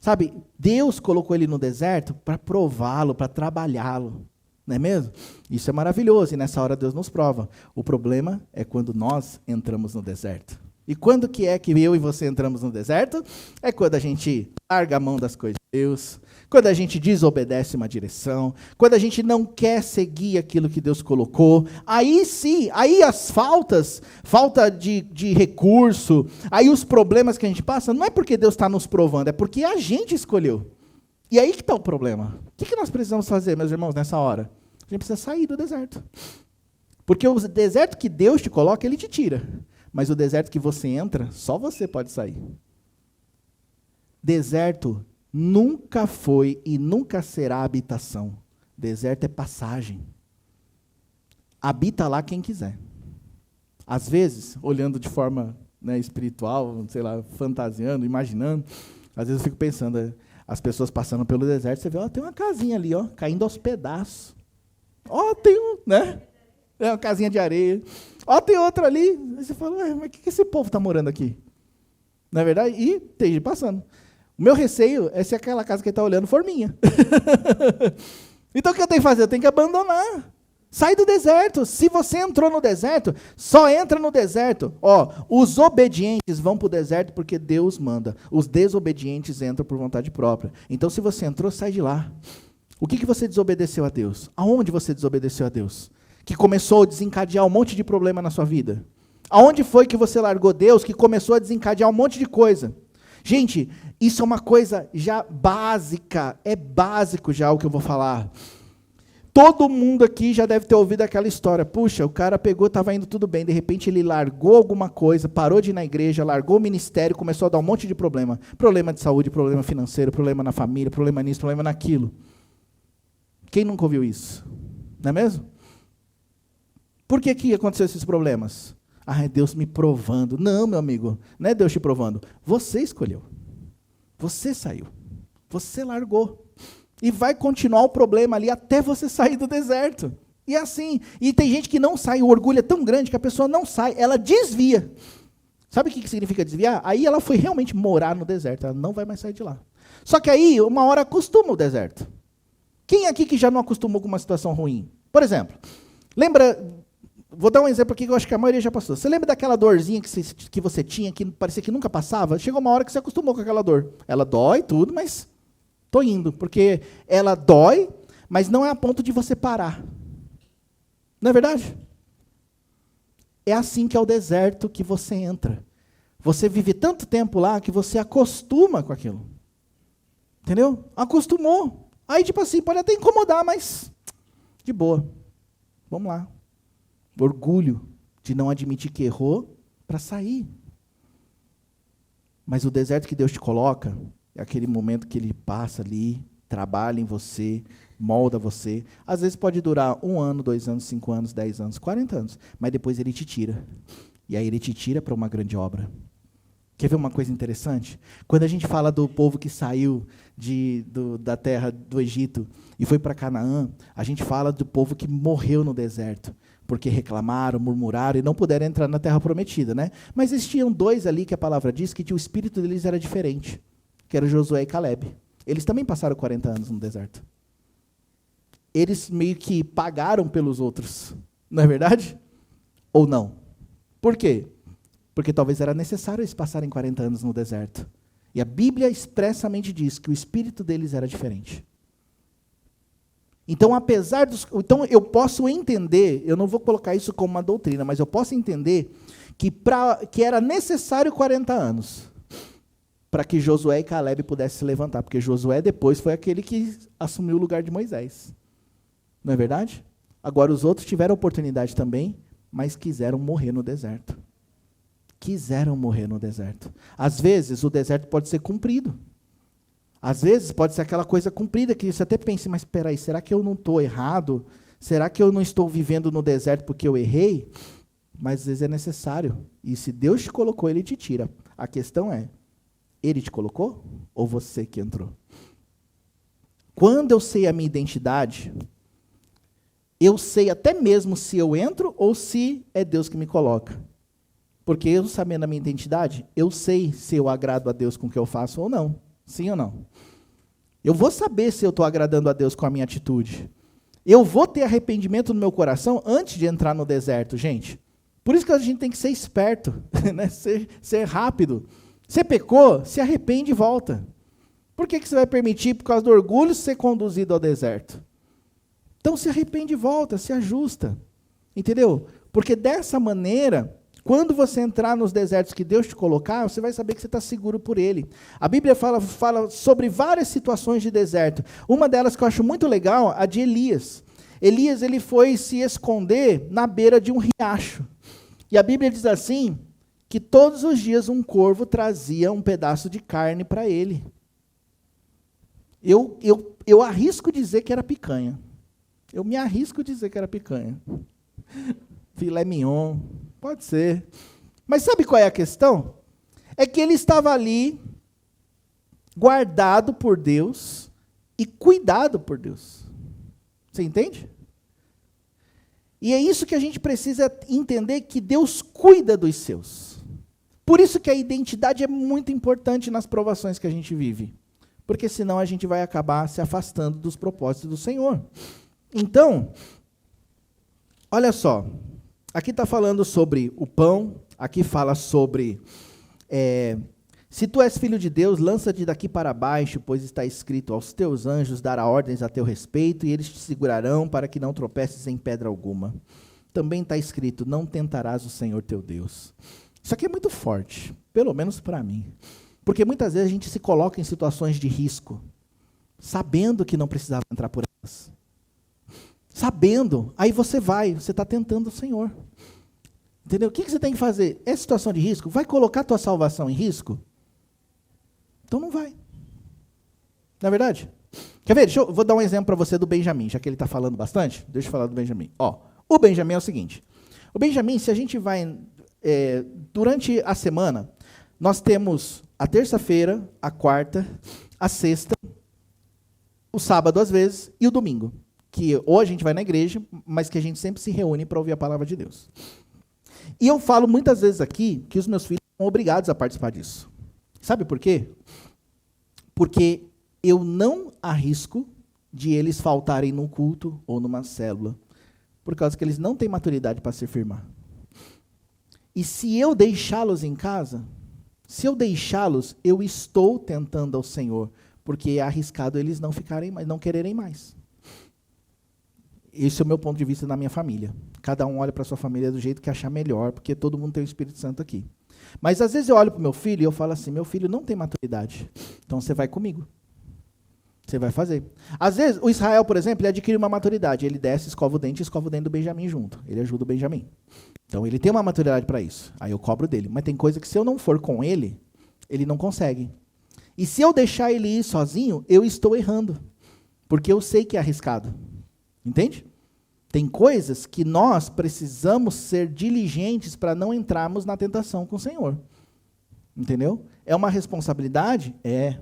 Sabe, Deus colocou ele no deserto para prová-lo, para trabalhá-lo. Não é mesmo? Isso é maravilhoso, e nessa hora Deus nos prova. O problema é quando nós entramos no deserto. E quando que é que eu e você entramos no deserto? É quando a gente larga a mão das coisas de Deus, quando a gente desobedece uma direção, quando a gente não quer seguir aquilo que Deus colocou. Aí sim, aí as falta de recurso, aí os problemas que a gente passa, não é porque Deus está nos provando, é porque a gente escolheu. E aí que está o problema. O que nós precisamos fazer, meus irmãos, nessa hora? A gente precisa sair do deserto. Porque o deserto que Deus te coloca, Ele te tira. Mas o deserto que você entra, só você pode sair. Deserto nunca foi e nunca será habitação. Deserto é passagem. Habita lá quem quiser. Às vezes, olhando de forma espiritual, sei lá, fantasiando, imaginando, às vezes eu fico pensando, as pessoas passando pelo deserto, você vê, tem uma casinha ali, caindo aos pedaços. Tem uma casinha de areia. Tem outra ali. Aí você fala, mas o que esse povo está morando aqui? Não é verdade? E tem gente passando. O meu receio é se aquela casa que ele está olhando for minha. Então o que eu tenho que fazer? Eu tenho que abandonar. Sai do deserto. Se você entrou no deserto, só entra no deserto. Os obedientes vão para o deserto porque Deus manda. Os desobedientes entram por vontade própria. Então se você entrou, sai de lá. O que você desobedeceu a Deus? Aonde você desobedeceu a Deus? Que começou a desencadear um monte de problema na sua vida? Aonde foi que você largou Deus que começou a desencadear um monte de coisa? Gente, isso é uma coisa já básica, é básico já o que eu vou falar. Todo mundo aqui já deve ter ouvido aquela história. Puxa, o cara pegou, estava indo tudo bem, de repente ele largou alguma coisa, parou de ir na igreja, largou o ministério, começou a dar um monte de problema. Problema de saúde, problema financeiro, problema na família, problema nisso, problema naquilo. Quem nunca ouviu isso? Não é mesmo? Por que aconteceu esses problemas? É Deus me provando. Não, meu amigo, não é Deus te provando. Você escolheu. Você saiu. Você largou. E vai continuar o problema ali até você sair do deserto. E assim, e tem gente que não sai, o orgulho é tão grande que a pessoa não sai, ela desvia. Sabe o que significa desviar? Aí ela foi realmente morar no deserto, ela não vai mais sair de lá. Só que aí, uma hora acostuma o deserto. Quem aqui que já não acostumou com uma situação ruim? Por exemplo, lembra... Vou dar um exemplo aqui que eu acho que a maioria já passou. Você lembra daquela dorzinha que você tinha, que parecia que nunca passava? Chegou uma hora que você acostumou com aquela dor. Ela dói, tudo, mas estou indo. Porque ela dói, mas não é a ponto de você parar. Não é verdade? É assim que é o deserto que você entra. Você vive tanto tempo lá que você acostuma com aquilo. Entendeu? Acostumou. Aí, tipo assim, pode até incomodar, mas de boa. Vamos lá. Orgulho de não admitir que errou para sair. Mas o deserto que Deus te coloca é aquele momento que Ele passa ali, trabalha em você, molda você. Às vezes pode durar 1 ano, 2 anos, 5 anos, 10 anos, 40 anos, mas depois ele te tira. E aí ele te tira para uma grande obra. Quer ver uma coisa interessante? Quando a gente fala do povo que saiu da terra do Egito e foi para Canaã, a gente fala do povo que morreu no deserto, porque reclamaram, murmuraram e não puderam entrar na terra prometida, né? Mas existiam 2 ali que a palavra diz que o espírito deles era diferente, que era Josué e Calebe. Eles também passaram 40 anos no deserto. Eles meio que pagaram pelos outros, não é verdade? Ou não? Por quê? Porque talvez era necessário eles passarem 40 anos no deserto. E a Bíblia expressamente diz que o espírito deles era diferente. Então, então eu posso entender, eu não vou colocar isso como uma doutrina, mas eu posso entender que era necessário 40 anos para que Josué e Calebe pudessem se levantar, porque Josué depois foi aquele que assumiu o lugar de Moisés. Não é verdade? Agora os outros tiveram oportunidade também, mas quiseram morrer no deserto. Quiseram morrer no deserto. Às vezes, o deserto pode ser cumprido. Às vezes, pode ser aquela coisa cumprida que você até pensa, mas espera aí, será que eu não estou errado? Será que eu não estou vivendo no deserto porque eu errei? Mas às vezes é necessário. E se Deus te colocou, Ele te tira. A questão é, Ele te colocou ou você que entrou? Quando eu sei a minha identidade, eu sei até mesmo se eu entro ou se é Deus que me coloca. Porque eu sabendo a minha identidade, eu sei se eu agrado a Deus com o que eu faço ou não. Sim ou não? Eu vou saber se eu estou agradando a Deus com a minha atitude. Eu vou ter arrependimento no meu coração antes de entrar no deserto, gente. Por isso que a gente tem que ser esperto, né? ser rápido. Você pecou, se arrepende e volta. Por que você vai permitir, por causa do orgulho, ser conduzido ao deserto? Então se arrepende e volta, se ajusta. Entendeu? Porque dessa maneira, quando você entrar nos desertos que Deus te colocar, você vai saber que você está seguro por Ele. A Bíblia fala sobre várias situações de deserto. Uma delas que eu acho muito legal, a de Elias. Elias, ele foi se esconder na beira de um riacho. E a Bíblia diz assim, que todos os dias um corvo trazia um pedaço de carne para ele. Eu arrisco dizer que era picanha. Eu me arrisco dizer que era picanha. Filé mignon, pode ser. Mas sabe qual é a questão? É que ele estava ali, guardado por Deus e cuidado por Deus. Você entende? E é isso que a gente precisa entender, que Deus cuida dos seus. Por isso que a identidade é muito importante nas provações que a gente vive. Porque senão a gente vai acabar se afastando dos propósitos do Senhor. Então, olha só. Aqui está falando sobre o pão, aqui fala sobre, se tu és filho de Deus, lança-te daqui para baixo, pois está escrito, aos teus anjos dará ordens a teu respeito, e eles te segurarão para que não tropeces em pedra alguma. Também está escrito, não tentarás o Senhor teu Deus. Isso aqui é muito forte, pelo menos para mim, porque muitas vezes a gente se coloca em situações de risco, sabendo que não precisava entrar por elas. Sabendo, aí você está tentando o Senhor. Entendeu? O que você tem que fazer? É situação de risco? Vai colocar a tua salvação em risco? Então não vai. Não é verdade? Quer ver? Vou dar um exemplo para você do Benjamim, já que ele está falando bastante. Deixa eu falar do Benjamim. O Benjamim é o seguinte. O Benjamim, se a gente vai... durante a semana, nós temos a terça-feira, a quarta, a sexta, o sábado às vezes e o domingo. Que ou a gente vai na igreja, mas que a gente sempre se reúne para ouvir a palavra de Deus. E eu falo muitas vezes aqui que os meus filhos são obrigados a participar disso. Sabe por quê? Porque eu não arrisco de eles faltarem num culto ou numa célula, por causa que eles não têm maturidade para se firmar. E se eu deixá-los em casa, eu estou tentando ao Senhor, porque é arriscado eles não ficarem mais, não quererem mais. Esse é o meu ponto de vista na minha família. Cada um olha para a sua família do jeito que achar melhor, porque todo mundo tem o Espírito Santo aqui. Mas às vezes eu olho para o meu filho e eu falo assim, meu filho não tem maturidade, então você vai comigo. Você vai fazer. Às vezes, o Israel, por exemplo, ele adquire uma maturidade, ele desce, escova o dente do Benjamim junto. Ele ajuda o Benjamim. Então ele tem uma maturidade para isso. Aí eu cobro dele. Mas tem coisa que se eu não for com ele, ele não consegue. E se eu deixar ele ir sozinho, eu estou errando. Porque eu sei que é arriscado. Entende? Tem coisas que nós precisamos ser diligentes para não entrarmos na tentação com o Senhor. Entendeu? É uma responsabilidade? É.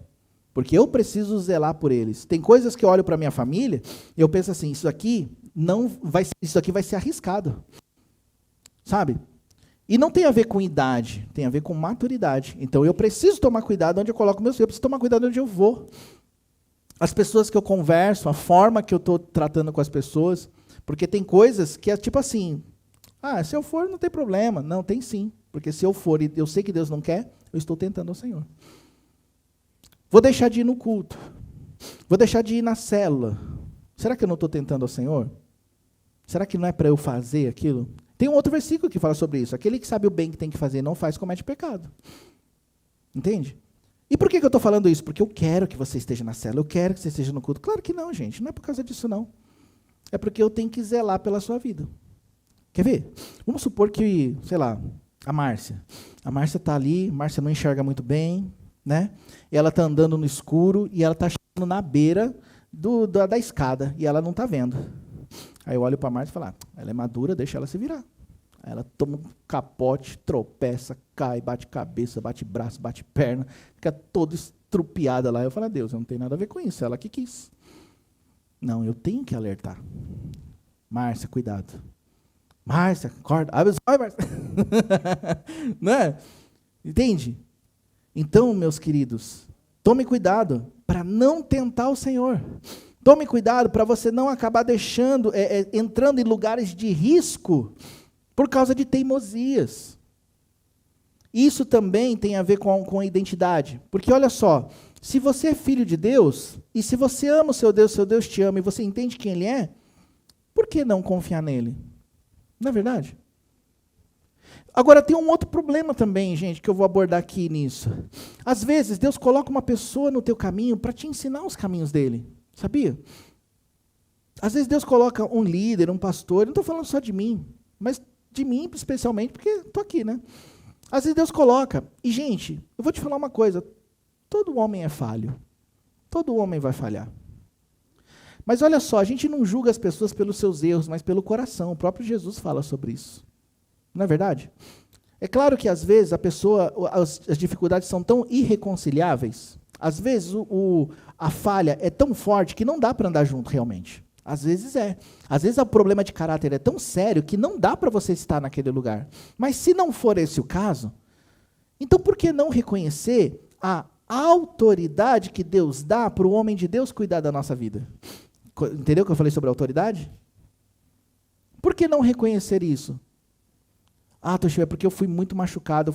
Porque eu preciso zelar por eles. Tem coisas que eu olho para minha família e eu penso assim, isso aqui vai ser arriscado. Sabe? E não tem a ver com idade, tem a ver com maturidade. Então eu preciso tomar cuidado onde eu coloco meus filhos, eu preciso tomar cuidado onde eu vou. As pessoas que eu converso, a forma que eu estou tratando com as pessoas, porque tem coisas que é tipo assim, se eu for não tem problema. Não, tem sim, porque se eu for e eu sei que Deus não quer, eu estou tentando ao Senhor. Vou deixar de ir no culto, vou deixar de ir na célula. Será que eu não estou tentando ao Senhor? Será que não é para eu fazer aquilo? Tem um outro versículo que fala sobre isso. Aquele que sabe o bem que tem que fazer e não faz, comete pecado. Entende? E por que eu estou falando isso? Porque eu quero que você esteja na célula, eu quero que você esteja no culto. Claro que não, gente. Não é por causa disso, não. É porque eu tenho que zelar pela sua vida. Quer ver? Vamos supor que, sei lá, a Márcia. A Márcia está ali, a Márcia não enxerga muito bem, né? E ela está andando no escuro e ela está chegando na beira da escada e ela não está vendo. Aí eu olho para a Márcia e falo, ela é madura, deixa ela se virar. Aí ela toma um capote, tropeça, cai, bate cabeça, bate braço, bate perna, fica toda estrupiada lá. Eu falo, Deus, eu não tenho nada a ver com isso, ela que quis. Não, eu tenho que alertar. Márcia, cuidado. Márcia, acorda, abre os olhos, Márcia. Não é? Entende? Então, meus queridos, tome cuidado para não tentar o Senhor. Tome cuidado para você não acabar entrando em lugares de risco por causa de teimosias. Isso também tem a ver com a identidade. Porque olha só, se você é filho de Deus, e se você ama o seu Deus te ama, e você entende quem Ele é, por que não confiar nele? Não é verdade? Agora, tem um outro problema também, gente, que eu vou abordar aqui nisso. Às vezes, Deus coloca uma pessoa no teu caminho para te ensinar os caminhos dele. Sabia? Às vezes Deus coloca um líder, um pastor, não estou falando só de mim, mas de mim especialmente, porque estou aqui, né? Às vezes Deus coloca, e gente, eu vou te falar uma coisa, todo homem é falho, todo homem vai falhar. Mas olha só, a gente não julga as pessoas pelos seus erros, mas pelo coração, o próprio Jesus fala sobre isso. Não é verdade? É claro que às vezes as dificuldades são tão irreconciliáveis, às vezes a falha é tão forte que não dá para andar junto realmente. Às vezes é. Às vezes o problema de caráter é tão sério que não dá para você estar naquele lugar. Mas se não for esse o caso, então por que não reconhecer a autoridade que Deus dá para o homem de Deus cuidar da nossa vida? Entendeu o que eu falei sobre a autoridade? Por que não reconhecer isso? Toshio, é porque eu fui muito machucado,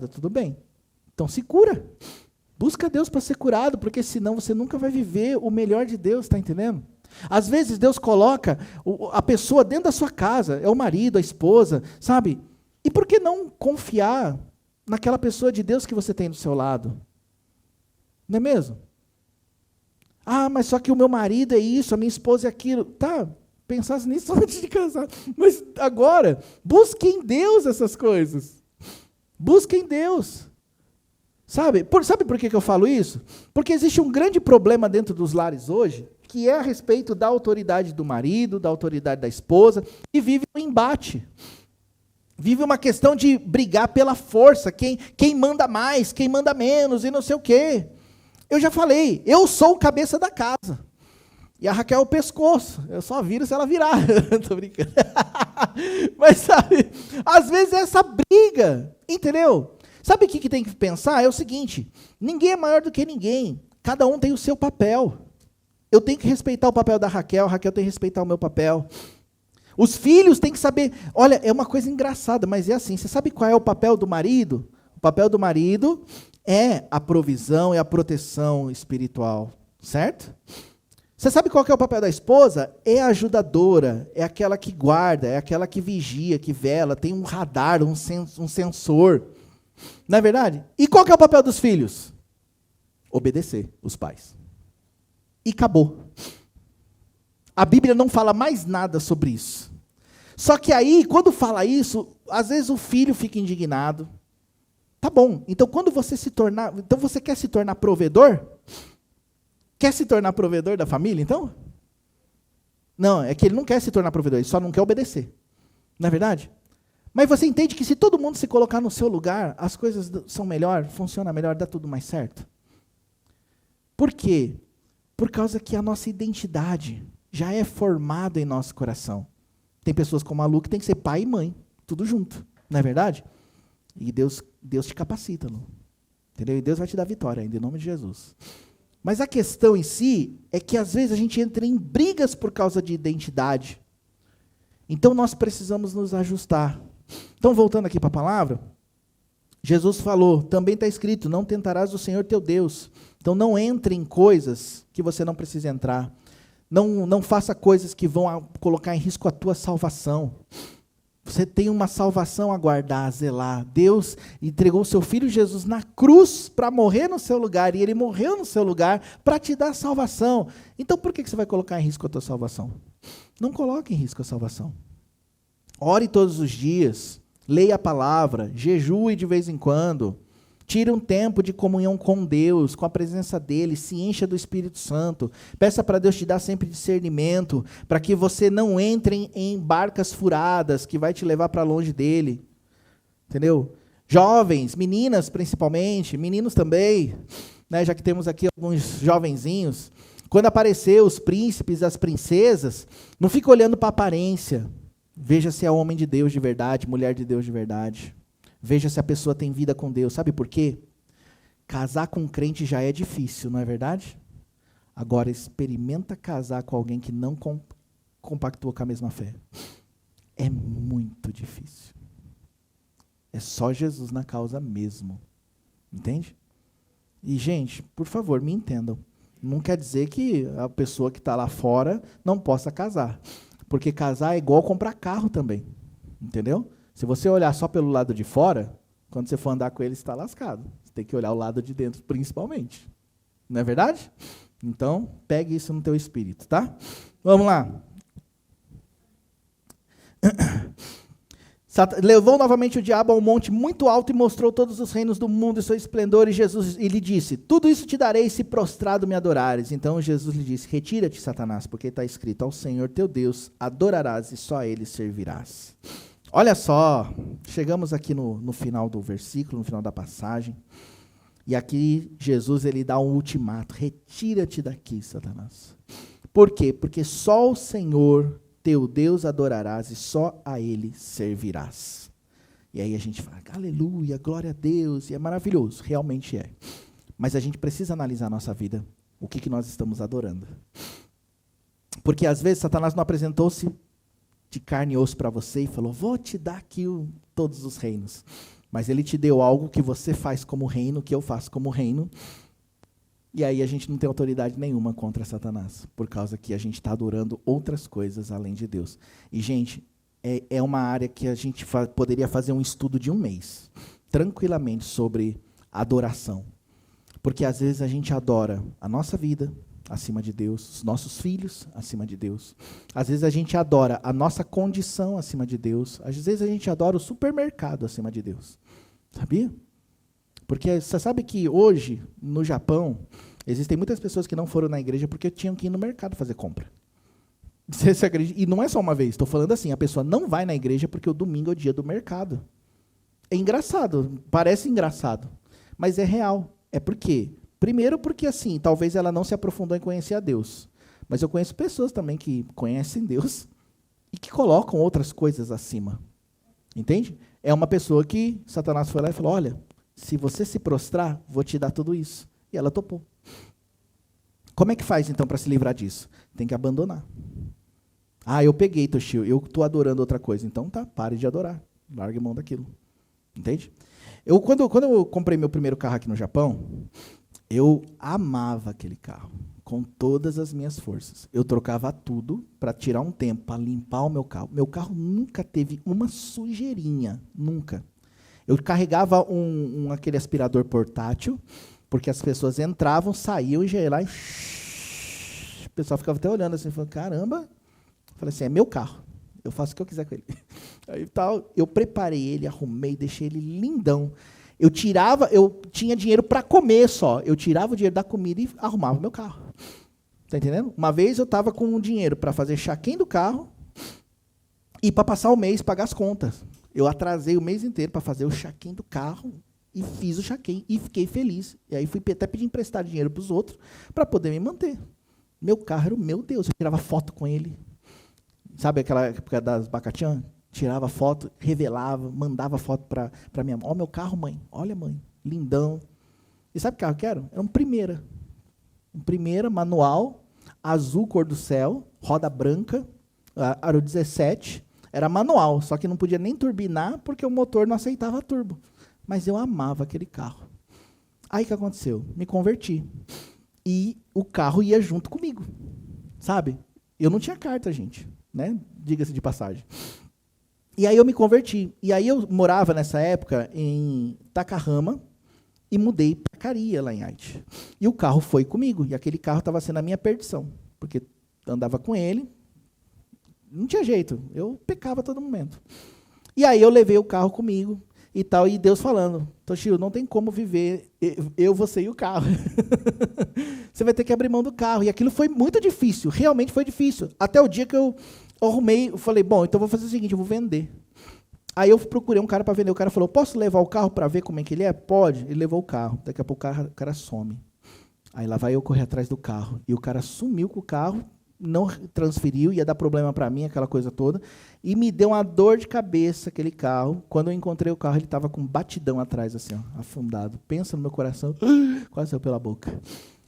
Tudo bem. Então se cura. Busca Deus para ser curado, porque senão você nunca vai viver o melhor de Deus, está entendendo? Às vezes Deus coloca a pessoa dentro da sua casa, é o marido, a esposa, sabe? E por que não confiar naquela pessoa de Deus que você tem do seu lado? Não é mesmo? Mas só que o meu marido é isso, a minha esposa é aquilo. Tá, pensasse nisso antes de casar. Mas agora, busque em Deus essas coisas. Busque em Deus. Sabe por que eu falo isso? Porque existe um grande problema dentro dos lares hoje, que é a respeito da autoridade do marido, da autoridade da esposa, e vive um embate. Vive uma questão de brigar pela força, quem manda mais, quem manda menos, e não sei o quê. Eu já falei, eu sou o cabeça da casa. E a Raquel é o pescoço. Eu só viro se ela virar. Tô brincando. Mas sabe, às vezes é essa briga, entendeu? Sabe o que tem que pensar? É o seguinte, ninguém é maior do que ninguém. Cada um tem o seu papel. Eu tenho que respeitar o papel da Raquel, a Raquel tem que respeitar o meu papel. Os filhos têm que saber... Olha, é uma coisa engraçada, mas é assim. Você sabe qual é o papel do marido? O papel do marido é a provisão e a proteção espiritual, certo? Você sabe qual que é o papel da esposa? É a ajudadora, é aquela que guarda, é aquela que vigia, que vela, tem um radar, um sensor. Não é verdade? E qual que é o papel dos filhos? Obedecer os pais. E acabou. A Bíblia não fala mais nada sobre isso. Só que aí, quando fala isso, às vezes o filho fica indignado. Tá bom, então quando você quer se tornar provedor? Quer se tornar provedor da família, então? Não, é que ele não quer se tornar provedor, ele só não quer obedecer. Não é verdade? Mas você entende que se todo mundo se colocar no seu lugar, as coisas são melhor, funciona melhor, dá tudo mais certo? Por quê? Por causa que a nossa identidade já é formada em nosso coração. Tem pessoas como a Lu que tem que ser pai e mãe, tudo junto, não é verdade? E Deus te capacita, Lu. Entendeu? E Deus vai te dar vitória ainda, em nome de Jesus. Mas a questão em si é que às vezes a gente entra em brigas por causa de identidade. Então nós precisamos nos ajustar. Então, voltando aqui para a palavra, Jesus falou, também está escrito, não tentarás o Senhor teu Deus. Então não entre em coisas que você não precisa entrar. Não faça coisas que vão colocar em risco a tua salvação. Você tem uma salvação a guardar, a zelar. Deus entregou o seu Filho Jesus na cruz para morrer no seu lugar, e Ele morreu no seu lugar para te dar salvação. Então por que você vai colocar em risco a tua salvação? Não coloque em risco a salvação. Ore todos os dias, leia a palavra, jejue de vez em quando, tire um tempo de comunhão com Deus, com a presença dEle, se encha do Espírito Santo, peça para Deus te dar sempre discernimento, para que você não entre em barcas furadas, que vai te levar para longe dEle, entendeu? Jovens, meninas principalmente, meninos também, né, já que temos aqui alguns jovenzinhos, quando aparecer os príncipes, as princesas, não fica olhando para a aparência, veja se é homem de Deus de verdade, mulher de Deus de verdade. Veja se a pessoa tem vida com Deus. Sabe por quê? Casar com um crente já é difícil, não é verdade? Agora, experimenta casar com alguém que não compactua com a mesma fé. É muito difícil. É só Jesus na causa mesmo. Entende? E, gente, por favor, me entendam. Não quer dizer que a pessoa que está lá fora não possa casar. Porque casar é igual comprar carro também. Entendeu? Se você olhar só pelo lado de fora, quando você for andar com ele, você está lascado. Você tem que olhar o lado de dentro, principalmente. Não é verdade? Então, pegue isso no teu espírito, tá? Vamos lá. Levou novamente o diabo a um monte muito alto e mostrou todos os reinos do mundo e seu esplendor, e lhe disse, tudo isso te darei se prostrado me adorares. Então Jesus lhe disse, retira-te, Satanás, porque está escrito, ao Senhor teu Deus adorarás e só a ele servirás. Olha só, chegamos aqui no final do versículo, no final da passagem, e aqui Jesus ele dá um ultimato, retira-te daqui, Satanás. Por quê? Porque só o Senhor teu Deus adorarás e só a Ele servirás. E aí a gente fala, aleluia, glória a Deus, e é maravilhoso, realmente é. Mas a gente precisa analisar a nossa vida, o que nós estamos adorando. Porque às vezes Satanás não apresentou-se de carne e osso para você e falou, vou te dar aqui todos os reinos. Mas ele te deu algo que você faz como reino, que eu faço como reino, e aí a gente não tem autoridade nenhuma contra Satanás, por causa que a gente está adorando outras coisas além de Deus. E, gente, é uma área que a gente poderia fazer um estudo de um mês, tranquilamente, sobre adoração. Porque às vezes a gente adora a nossa vida acima de Deus, os nossos filhos acima de Deus. Às vezes a gente adora a nossa condição acima de Deus. Às vezes a gente adora o supermercado acima de Deus. Sabia? Porque você sabe que hoje, no Japão, existem muitas pessoas que não foram na igreja porque tinham que ir no mercado fazer compra. Você acredita? E não é só uma vez, estou falando assim, a pessoa não vai na igreja porque o domingo é o dia do mercado. É engraçado, parece engraçado, mas é real. É por quê? Primeiro porque, assim, talvez ela não se aprofundou em conhecer a Deus. Mas eu conheço pessoas também que conhecem Deus e que colocam outras coisas acima. Entende? É uma pessoa que Satanás foi lá e falou, olha, se você se prostrar, vou te dar tudo isso. E ela topou. Como é que faz, então, para se livrar disso? Tem que abandonar. Ah, eu peguei, Toshio, eu estou adorando outra coisa. Então tá, pare de adorar. Largue mão daquilo. Entende? Quando eu comprei meu primeiro carro aqui no Japão, eu amava aquele carro, com todas as minhas forças. Eu trocava tudo para tirar um tempo, para limpar o meu carro. Meu carro nunca teve uma sujeirinha, nunca. Eu carregava aquele aspirador portátil, porque as pessoas entravam, saíam e já ia lá e... O pessoal ficava até olhando assim, falando, caramba. Eu falei assim, é meu carro, eu faço o que eu quiser com ele. Aí tal, eu preparei ele, arrumei, deixei ele lindão. Eu tinha dinheiro para comer só. Eu tirava o dinheiro da comida e arrumava o meu carro. Tá entendendo? Uma vez eu estava com dinheiro para fazer check-in do carro e para passar o mês, pagar as contas. Eu atrasei o mês inteiro para fazer o check-in do carro e fiz o check-in e fiquei feliz. E aí fui até pedir emprestar dinheiro para os outros para poder me manter. Meu carro era o meu Deus, eu tirava foto com ele. Sabe aquela época das Bacatian? Tirava foto, revelava, mandava foto para minha mãe. Ó, meu carro, mãe. Olha, mãe, lindão. E sabe que carro que era? Era um Primeira. Um Primeira, manual, azul, cor do céu, roda branca, aro 17. Era manual, só que não podia nem turbinar porque o motor não aceitava turbo. Mas eu amava aquele carro. Aí o que aconteceu? Me converti. E o carro ia junto comigo. Sabe? Eu não tinha carta, gente. Né? Diga-se de passagem. E aí eu me converti. E aí eu morava nessa época em Takahama e mudei para Caria, lá em Haiti. E o carro foi comigo. E aquele carro estava sendo a minha perdição. Porque andava com ele. Não tinha jeito. Eu pecava a todo momento. E aí eu levei o carro comigo e tal. E Deus falando, Toshio, não tem como viver eu, você e o carro. Você vai ter que abrir mão do carro. E aquilo foi muito difícil. Realmente foi difícil. Até o dia que eu arrumei, eu falei, bom, então eu vou fazer o seguinte, eu vou vender. Aí eu procurei um cara para vender. O cara falou, posso levar o carro para ver como é que ele é? Pode. Ele levou o carro. Daqui a pouco o cara some. Aí lá vai eu correr atrás do carro. E o cara sumiu com o carro, não transferiu, ia dar problema para mim, aquela coisa toda. E me deu uma dor de cabeça aquele carro. Quando eu encontrei o carro, ele estava com um batidão atrás, assim, ó, afundado. Pensa no meu coração, quase saiu pela boca.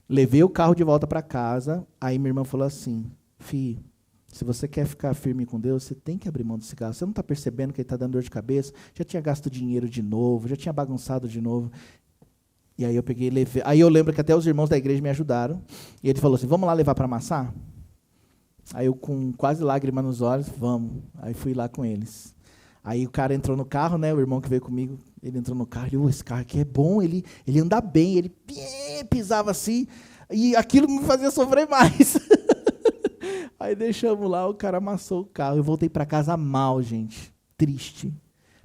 Levei o carro de volta para casa. Aí minha irmã falou assim, filho, se você quer ficar firme com Deus, você tem que abrir mão desse carro. Você não está percebendo que ele está dando dor de cabeça? Já tinha gasto dinheiro de novo, já tinha bagunçado de novo. E aí eu peguei e levei. Aí eu lembro que até os irmãos da igreja me ajudaram. E ele falou assim, vamos lá levar para amassar? Aí eu, com quase lágrima nos olhos, vamos. Aí fui lá com eles. Aí o cara entrou no carro, né? O irmão que veio comigo, ele entrou no carro. Ele, esse carro aqui é bom, ele anda bem. Ele pisava assim, e aquilo me fazia sofrer mais. Aí deixamos lá, o cara amassou o carro. Eu voltei para casa mal, gente. Triste.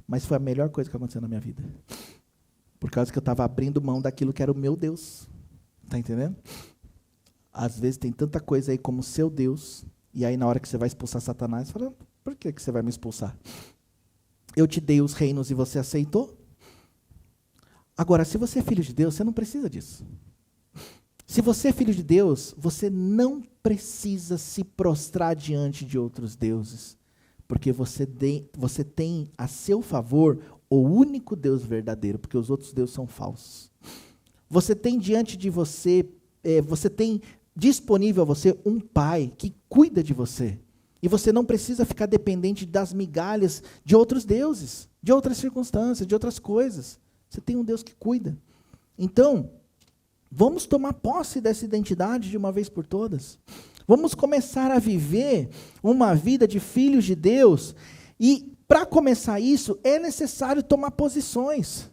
Mas foi a melhor coisa que aconteceu na minha vida. Por causa que eu estava abrindo mão daquilo que era o meu Deus. Está entendendo? Às vezes tem tanta coisa aí como seu Deus, e aí na hora que você vai expulsar Satanás, você fala, por que você vai me expulsar? Eu te dei os reinos e você aceitou? Agora, se você é filho de Deus, você não precisa disso. Se você é filho de Deus, você não precisa se prostrar diante de outros deuses, porque você tem a seu favor o único Deus verdadeiro, porque os outros deuses são falsos. Você tem diante de você, você tem disponível a você um pai que cuida de você. E você não precisa ficar dependente das migalhas de outros deuses, de outras circunstâncias, de outras coisas. Você tem um Deus que cuida. Então, vamos tomar posse dessa identidade de uma vez por todas. Vamos começar a viver uma vida de filhos de Deus. E, para começar isso, é necessário tomar posições.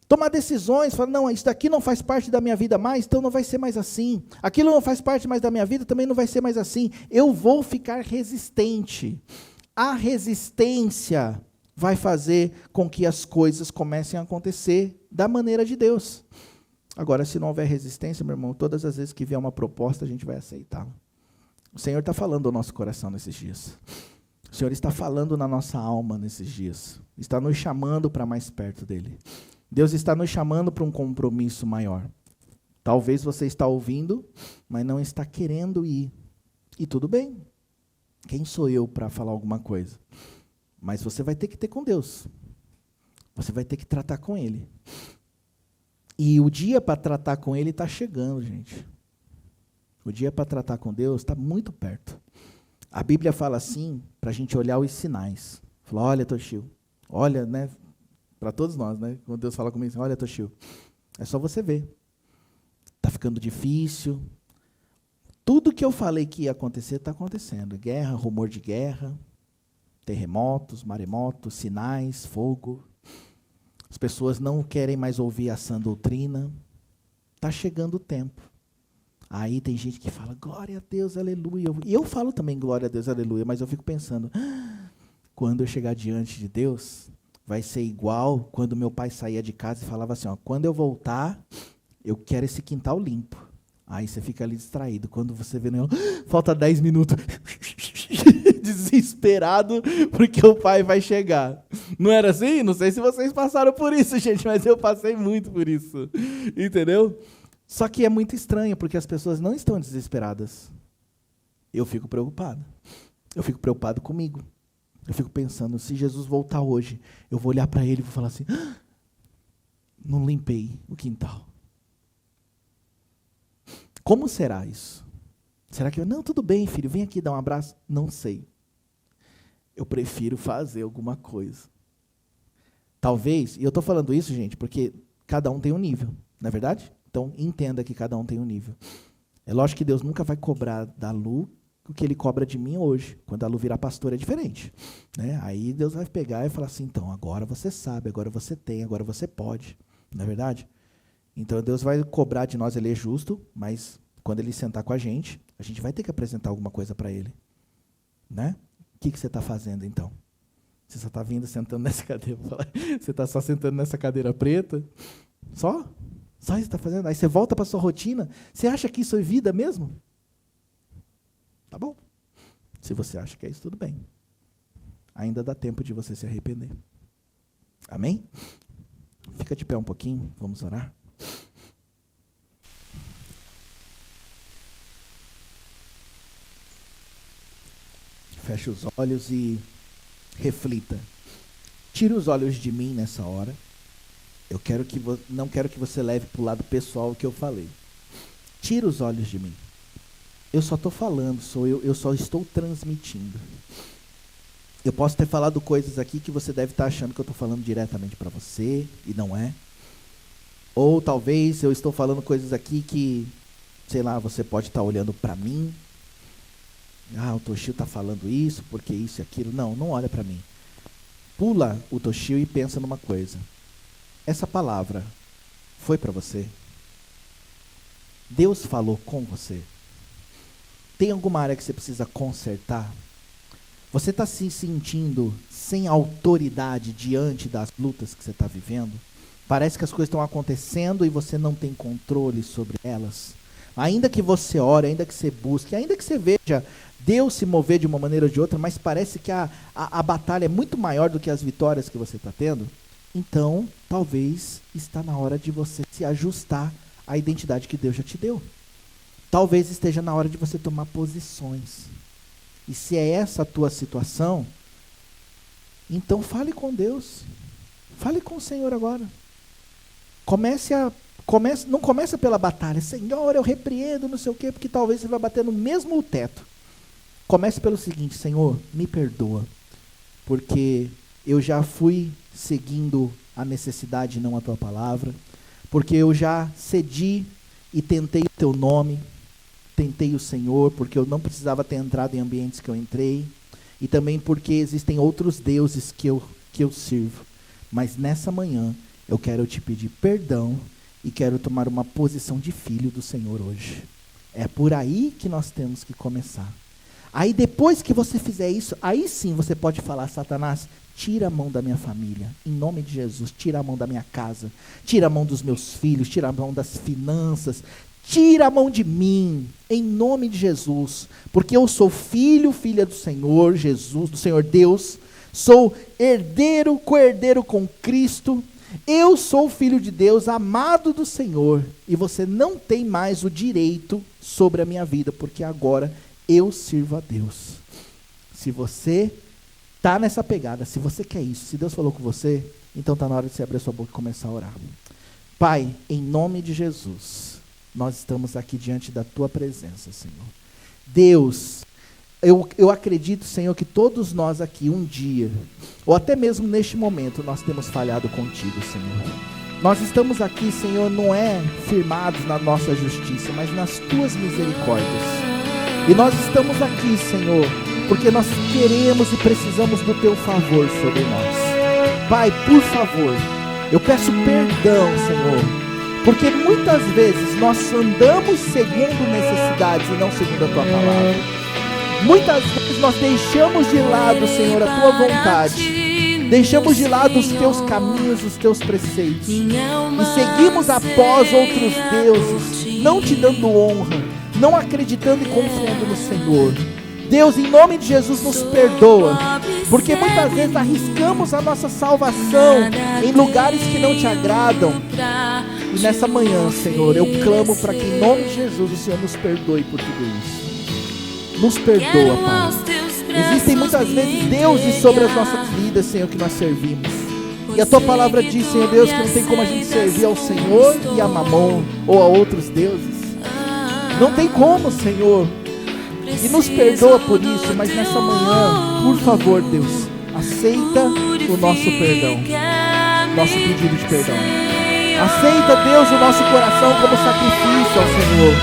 Tomar decisões, falar, não, isso daqui não faz parte da minha vida mais, então não vai ser mais assim. Aquilo não faz parte mais da minha vida, também não vai ser mais assim. Eu vou ficar resistente. A resistência vai fazer com que as coisas comecem a acontecer da maneira de Deus. Agora, se não houver resistência, meu irmão, todas as vezes que vier uma proposta, a gente vai aceitá-la. O Senhor está falando ao nosso coração nesses dias. O Senhor está falando na nossa alma nesses dias. Está nos chamando para mais perto dEle. Deus está nos chamando para um compromisso maior. Talvez você está ouvindo, mas não está querendo ir. E tudo bem. Quem sou eu para falar alguma coisa? Mas você vai ter que ter com Deus. Você vai ter que tratar com Ele. E o dia para tratar com Ele está chegando, gente. O dia para tratar com Deus está muito perto. A Bíblia fala assim, para a gente olhar os sinais. Fala, olha, Toshio, olha, né? Para todos nós, né? Quando Deus fala comigo assim, olha, Toshio, é só você ver. Está ficando difícil. Tudo que eu falei que ia acontecer, está acontecendo. Guerra, rumor de guerra, terremotos, maremotos, sinais, fogo. As pessoas não querem mais ouvir a sã doutrina. Está chegando o tempo. Aí tem gente que fala, glória a Deus, aleluia. E eu falo também, glória a Deus, aleluia, mas eu fico pensando, quando eu chegar diante de Deus, vai ser igual quando meu pai saía de casa e falava assim, ó, quando eu voltar, eu quero esse quintal limpo. Aí você fica ali distraído. Quando você vê, falta 10 minutos. Desesperado, porque o pai vai chegar. Não era assim? Não sei se vocês passaram por isso, gente, mas eu passei muito por isso. Entendeu? Só que é muito estranho, porque as pessoas não estão desesperadas. Eu fico preocupado. Eu fico preocupado comigo. Eu fico pensando, se Jesus voltar hoje, eu vou olhar para ele e vou falar assim, não limpei o quintal. Como será isso? Será que não, tudo bem, filho, vem aqui dar um abraço? Não sei. Eu prefiro fazer alguma coisa. Talvez, e eu estou falando isso, gente, porque cada um tem um nível, não é verdade? Então, entenda que cada um tem um nível. É lógico que Deus nunca vai cobrar da Lu o que Ele cobra de mim hoje. Quando a Lu virar pastora é diferente. Né? Aí Deus vai pegar e falar assim, então, agora você sabe, agora você tem, agora você pode. Não é verdade? Então, Deus vai cobrar de nós, Ele é justo, mas quando Ele sentar com a gente vai ter que apresentar alguma coisa para Ele. Né? O que você está fazendo, então? Você só está vindo, sentando nessa cadeira. Você está só sentando nessa cadeira preta? Só? Só isso que está fazendo? Aí você volta para a sua rotina? Você acha que isso é vida mesmo? Tá bom. Se você acha que é isso, tudo bem. Ainda dá tempo de você se arrepender. Amém? Fica de pé um pouquinho, vamos orar. Feche os olhos e reflita. Tire os olhos de mim nessa hora. Eu não quero que você leve para o lado pessoal o que eu falei. Tira os olhos de mim. Eu só estou falando, eu só estou transmitindo. Eu posso ter falado coisas aqui que você deve estar achando que eu estou falando diretamente para você, e não é. Ou talvez eu estou falando coisas aqui que, sei lá, você pode estar olhando para mim. O Toshio está falando isso, porque isso e aquilo. Não olha para mim. Pula o Toshio e pensa numa coisa. Essa palavra foi para você? Deus falou com você? Tem alguma área que você precisa consertar? Você está se sentindo sem autoridade diante das lutas que você está vivendo? Parece que as coisas estão acontecendo e você não tem controle sobre elas. Ainda que você ore, ainda que você busque, ainda que você veja Deus se mover de uma maneira ou de outra, mas parece que a batalha é muito maior do que as vitórias que você está tendo. Então, talvez está na hora de você se ajustar à identidade que Deus já te deu. Talvez esteja na hora de você tomar posições. E se é essa a tua situação, então fale com Deus. Fale com o Senhor agora. Não começa pela batalha. Senhor, eu repreendo, não sei o quê, porque talvez você vai bater no mesmo teto. Comece pelo seguinte: Senhor, me perdoa, porque eu já fui seguindo a necessidade e não a tua palavra, porque eu já cedi e tentei o teu nome, tentei o Senhor, porque eu não precisava ter entrado em ambientes que eu entrei, e também porque existem outros deuses que eu sirvo. Mas nessa manhã eu quero te pedir perdão e quero tomar uma posição de filho do Senhor hoje. É por aí que nós temos que começar. Aí depois que você fizer isso, aí sim você pode falar: Satanás, tira a mão da minha família, em nome de Jesus, tira a mão da minha casa, tira a mão dos meus filhos, tira a mão das finanças, tira a mão de mim, em nome de Jesus, porque eu sou filha do Senhor Jesus, do Senhor Deus, sou herdeiro, co-herdeiro com Cristo, eu sou filho de Deus, amado do Senhor, e você não tem mais o direito sobre a minha vida, porque agora eu sirvo a Deus. Se você está nessa pegada, se você quer isso, se Deus falou com você, então está na hora de você abrir a sua boca e começar a orar. Pai, em nome de Jesus, nós estamos aqui diante da tua presença, Senhor. Deus, eu acredito, Senhor, que todos nós aqui um dia, ou até mesmo neste momento, nós temos falhado contigo, Senhor. Nós estamos aqui, Senhor, não é firmados na nossa justiça, mas nas tuas misericórdias. E nós estamos aqui, Senhor, porque nós queremos e precisamos do teu favor sobre nós. Pai, por favor, eu peço perdão, Senhor, porque muitas vezes nós andamos segundo necessidades e não segundo a tua palavra. Muitas vezes nós deixamos de lado, Senhor, a tua vontade, deixamos de lado os teus caminhos, os teus preceitos, e seguimos após outros deuses, não te dando honra, não acreditando e confiando no Senhor. Deus, em nome de Jesus, nos perdoa, porque muitas vezes arriscamos a nossa salvação em lugares que não te agradam. E nessa manhã, Senhor, eu clamo para que em nome de Jesus o Senhor nos perdoe por tudo isso. Nos perdoa, Pai. Existem muitas vezes deuses sobre as nossas vidas, Senhor, que nós servimos. E a Tua palavra diz, Senhor Deus, que não tem como a gente servir ao Senhor e a Mamon ou a outros deuses. Não tem como, Senhor. E nos perdoa por isso, mas nessa manhã, por favor, Deus, aceita o nosso perdão, nosso pedido de perdão. Aceita, Deus, o nosso coração como sacrifício ao Senhor.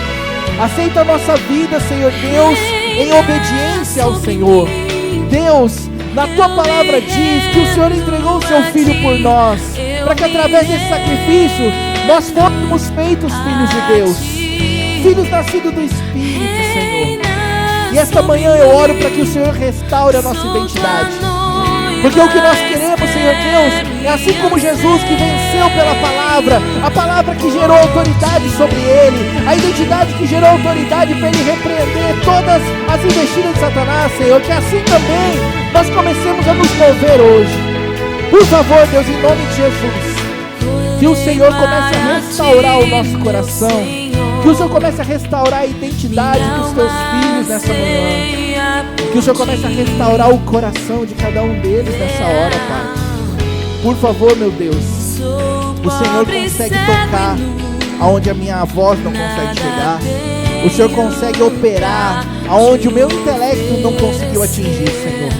Aceita a nossa vida, Senhor Deus, em obediência ao Senhor. Deus, na Tua palavra diz que o Senhor entregou o Seu Filho por nós, para que através desse sacrifício nós fôssemos feitos filhos de Deus, filhos nascidos do Espírito, Senhor. E esta manhã eu oro para que o Senhor restaure a nossa identidade, porque o que nós queremos, Senhor Deus, é assim como Jesus, que venceu pela palavra, a palavra que gerou autoridade sobre ele, a identidade que gerou autoridade para ele repreender todas as investidas de Satanás, Senhor, que assim também nós comecemos a nos mover hoje. Por favor, Deus, em nome de Jesus, que o Senhor comece a restaurar o nosso coração, que o Senhor comece a restaurar a identidade dos Teus filhos nessa manhã, que o Senhor comece a restaurar o coração de cada um deles nessa hora, Pai. Por favor, meu Deus, o Senhor consegue tocar aonde a minha voz não consegue chegar, o Senhor consegue operar aonde o meu intelecto não conseguiu atingir, Senhor.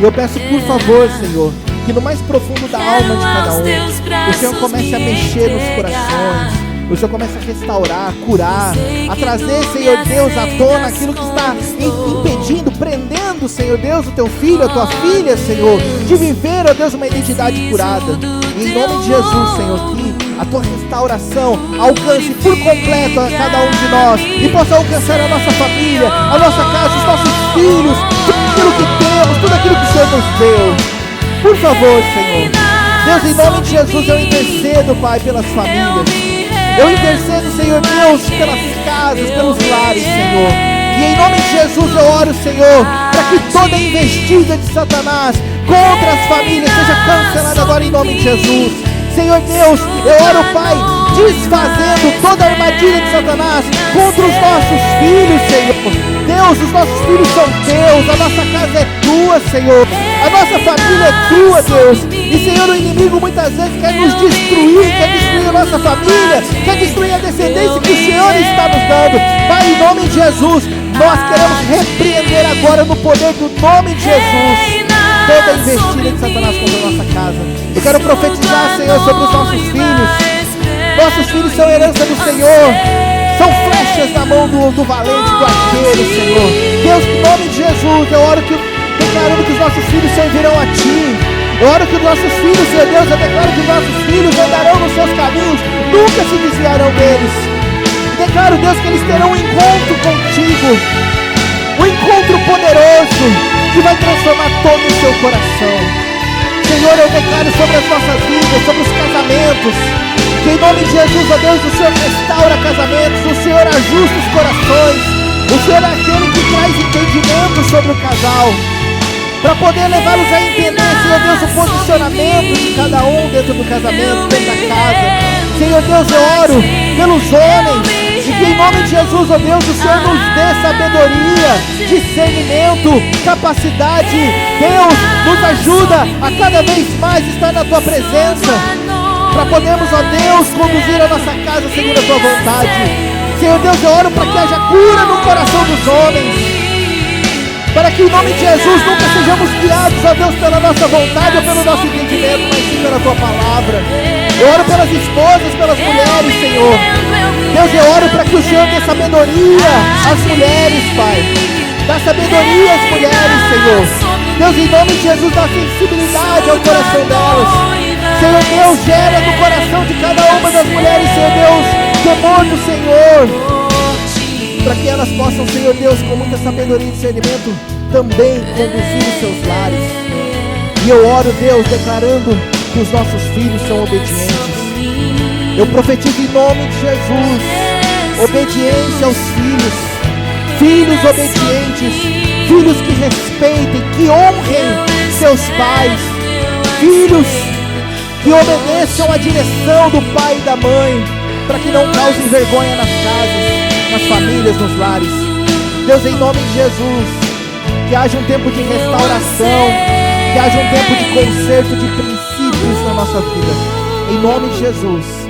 E eu peço, por favor, Senhor, que no mais profundo da alma de cada um, o Senhor comece a mexer nos corações, o Senhor começa a restaurar, a curar, a trazer, Senhor Deus, à tona aquilo que está impedindo, prendendo, Senhor Deus, o Teu filho, a Tua filha, Senhor, de viver, ó Deus, uma identidade curada. E em nome de Jesus, Senhor, que a Tua restauração alcance por completo a cada um de nós e possa alcançar a nossa família, a nossa casa, os nossos filhos, tudo aquilo que temos, tudo aquilo que o Senhor nos deu. Por favor, Senhor. Deus, em nome de Jesus, eu intercedo, Pai, pelas famílias. Eu intercedo, Senhor Deus, pelas casas, pelos lares, Senhor. E em nome de Jesus eu oro, Senhor, para que toda investida de Satanás contra as famílias seja cancelada agora em nome de Jesus. Senhor Deus, eu oro, Pai, desfazendo toda a armadilha de Satanás contra os nossos filhos, Senhor. Deus, os nossos filhos são Teus, a nossa casa é Tua, Senhor. A nossa família é Tua, Deus. E, Senhor, o inimigo muitas vezes quer nos destruir, quer destruir a nossa família, quer destruir a descendência que o Senhor está nos dando. Pai, em nome de Jesus, nós queremos repreender agora no poder do nome de Jesus toda a investida de Satanás contra a nossa casa. Eu quero profetizar, Senhor, sobre os nossos filhos. Nossos filhos são herança do Senhor, são flechas na mão do valente, do arqueiro, Senhor. Deus, em nome de Jesus, eu oro declarando que os nossos filhos servirão a Ti. Eu oro que os nossos filhos, Senhor Deus, eu declaro que os nossos filhos andarão nos Seus caminhos, nunca se desviarão deles. Declaro, Deus, que eles terão um encontro contigo, um encontro poderoso, que vai transformar todo o seu coração. Senhor, eu declaro sobre as nossas vidas, sobre os casamentos, que em nome de Jesus, ó Deus, o Senhor restaura casamentos, o Senhor ajusta os corações, o Senhor é aquele que traz entendimento sobre o casal, para poder levá-los a entender, Senhor Deus, o posicionamento de cada um dentro do casamento, dentro da casa. Senhor Deus, eu oro pelos homens, e que em nome de Jesus, ó Deus, o Senhor nos dê sabedoria, discernimento, capacidade. Deus, nos ajuda a cada vez mais estar na Tua presença, para podermos, ó Deus, conduzir a nossa casa segundo a Tua vontade. Senhor Deus, eu oro para que haja cura no coração dos homens, para que em nome de Jesus nunca sejamos guiados, ó Deus, pela nossa vontade ou pelo nosso entendimento, mas sim pela Tua palavra. Eu oro pelas esposas, pelas mulheres, Senhor. Deus, eu oro para que o Senhor dê sabedoria às mulheres, Pai. Dá sabedoria às mulheres, Senhor. Deus, em nome de Jesus, dá sensibilidade ao coração delas. Senhor Deus, gera no coração de cada uma das mulheres, Senhor Deus, temor do Senhor, para que elas possam, Senhor Deus, com muita sabedoria e discernimento, também conduzir os seus lares. E eu oro, Deus, declarando que os nossos filhos são obedientes. Eu profetizo em nome de Jesus, obediência aos filhos, filhos obedientes, filhos que respeitem, que honrem seus pais, filhos que obedeçam a direção do pai e da mãe, para que não causem vergonha nas casas, nas famílias, nos lares. Deus, em nome de Jesus, que haja um tempo de restauração, que haja um tempo de conserto de princípios na nossa vida, em nome de Jesus.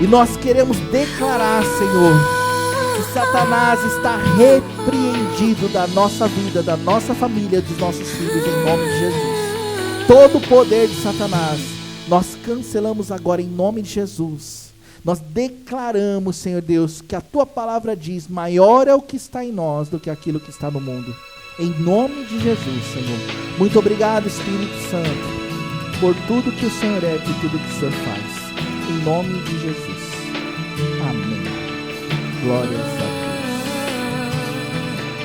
E nós queremos declarar, Senhor, que Satanás está repreendido da nossa vida, da nossa família, dos nossos filhos, em nome de Jesus. Todo o poder de Satanás, nós cancelamos agora em nome de Jesus. Nós declaramos, Senhor Deus, que a Tua palavra diz, maior é o que está em nós do que aquilo que está no mundo. Em nome de Jesus, Senhor. Muito obrigado, Espírito Santo, por tudo que o Senhor é e tudo que o Senhor faz. Em nome de Jesus. Amém. Glórias a Deus.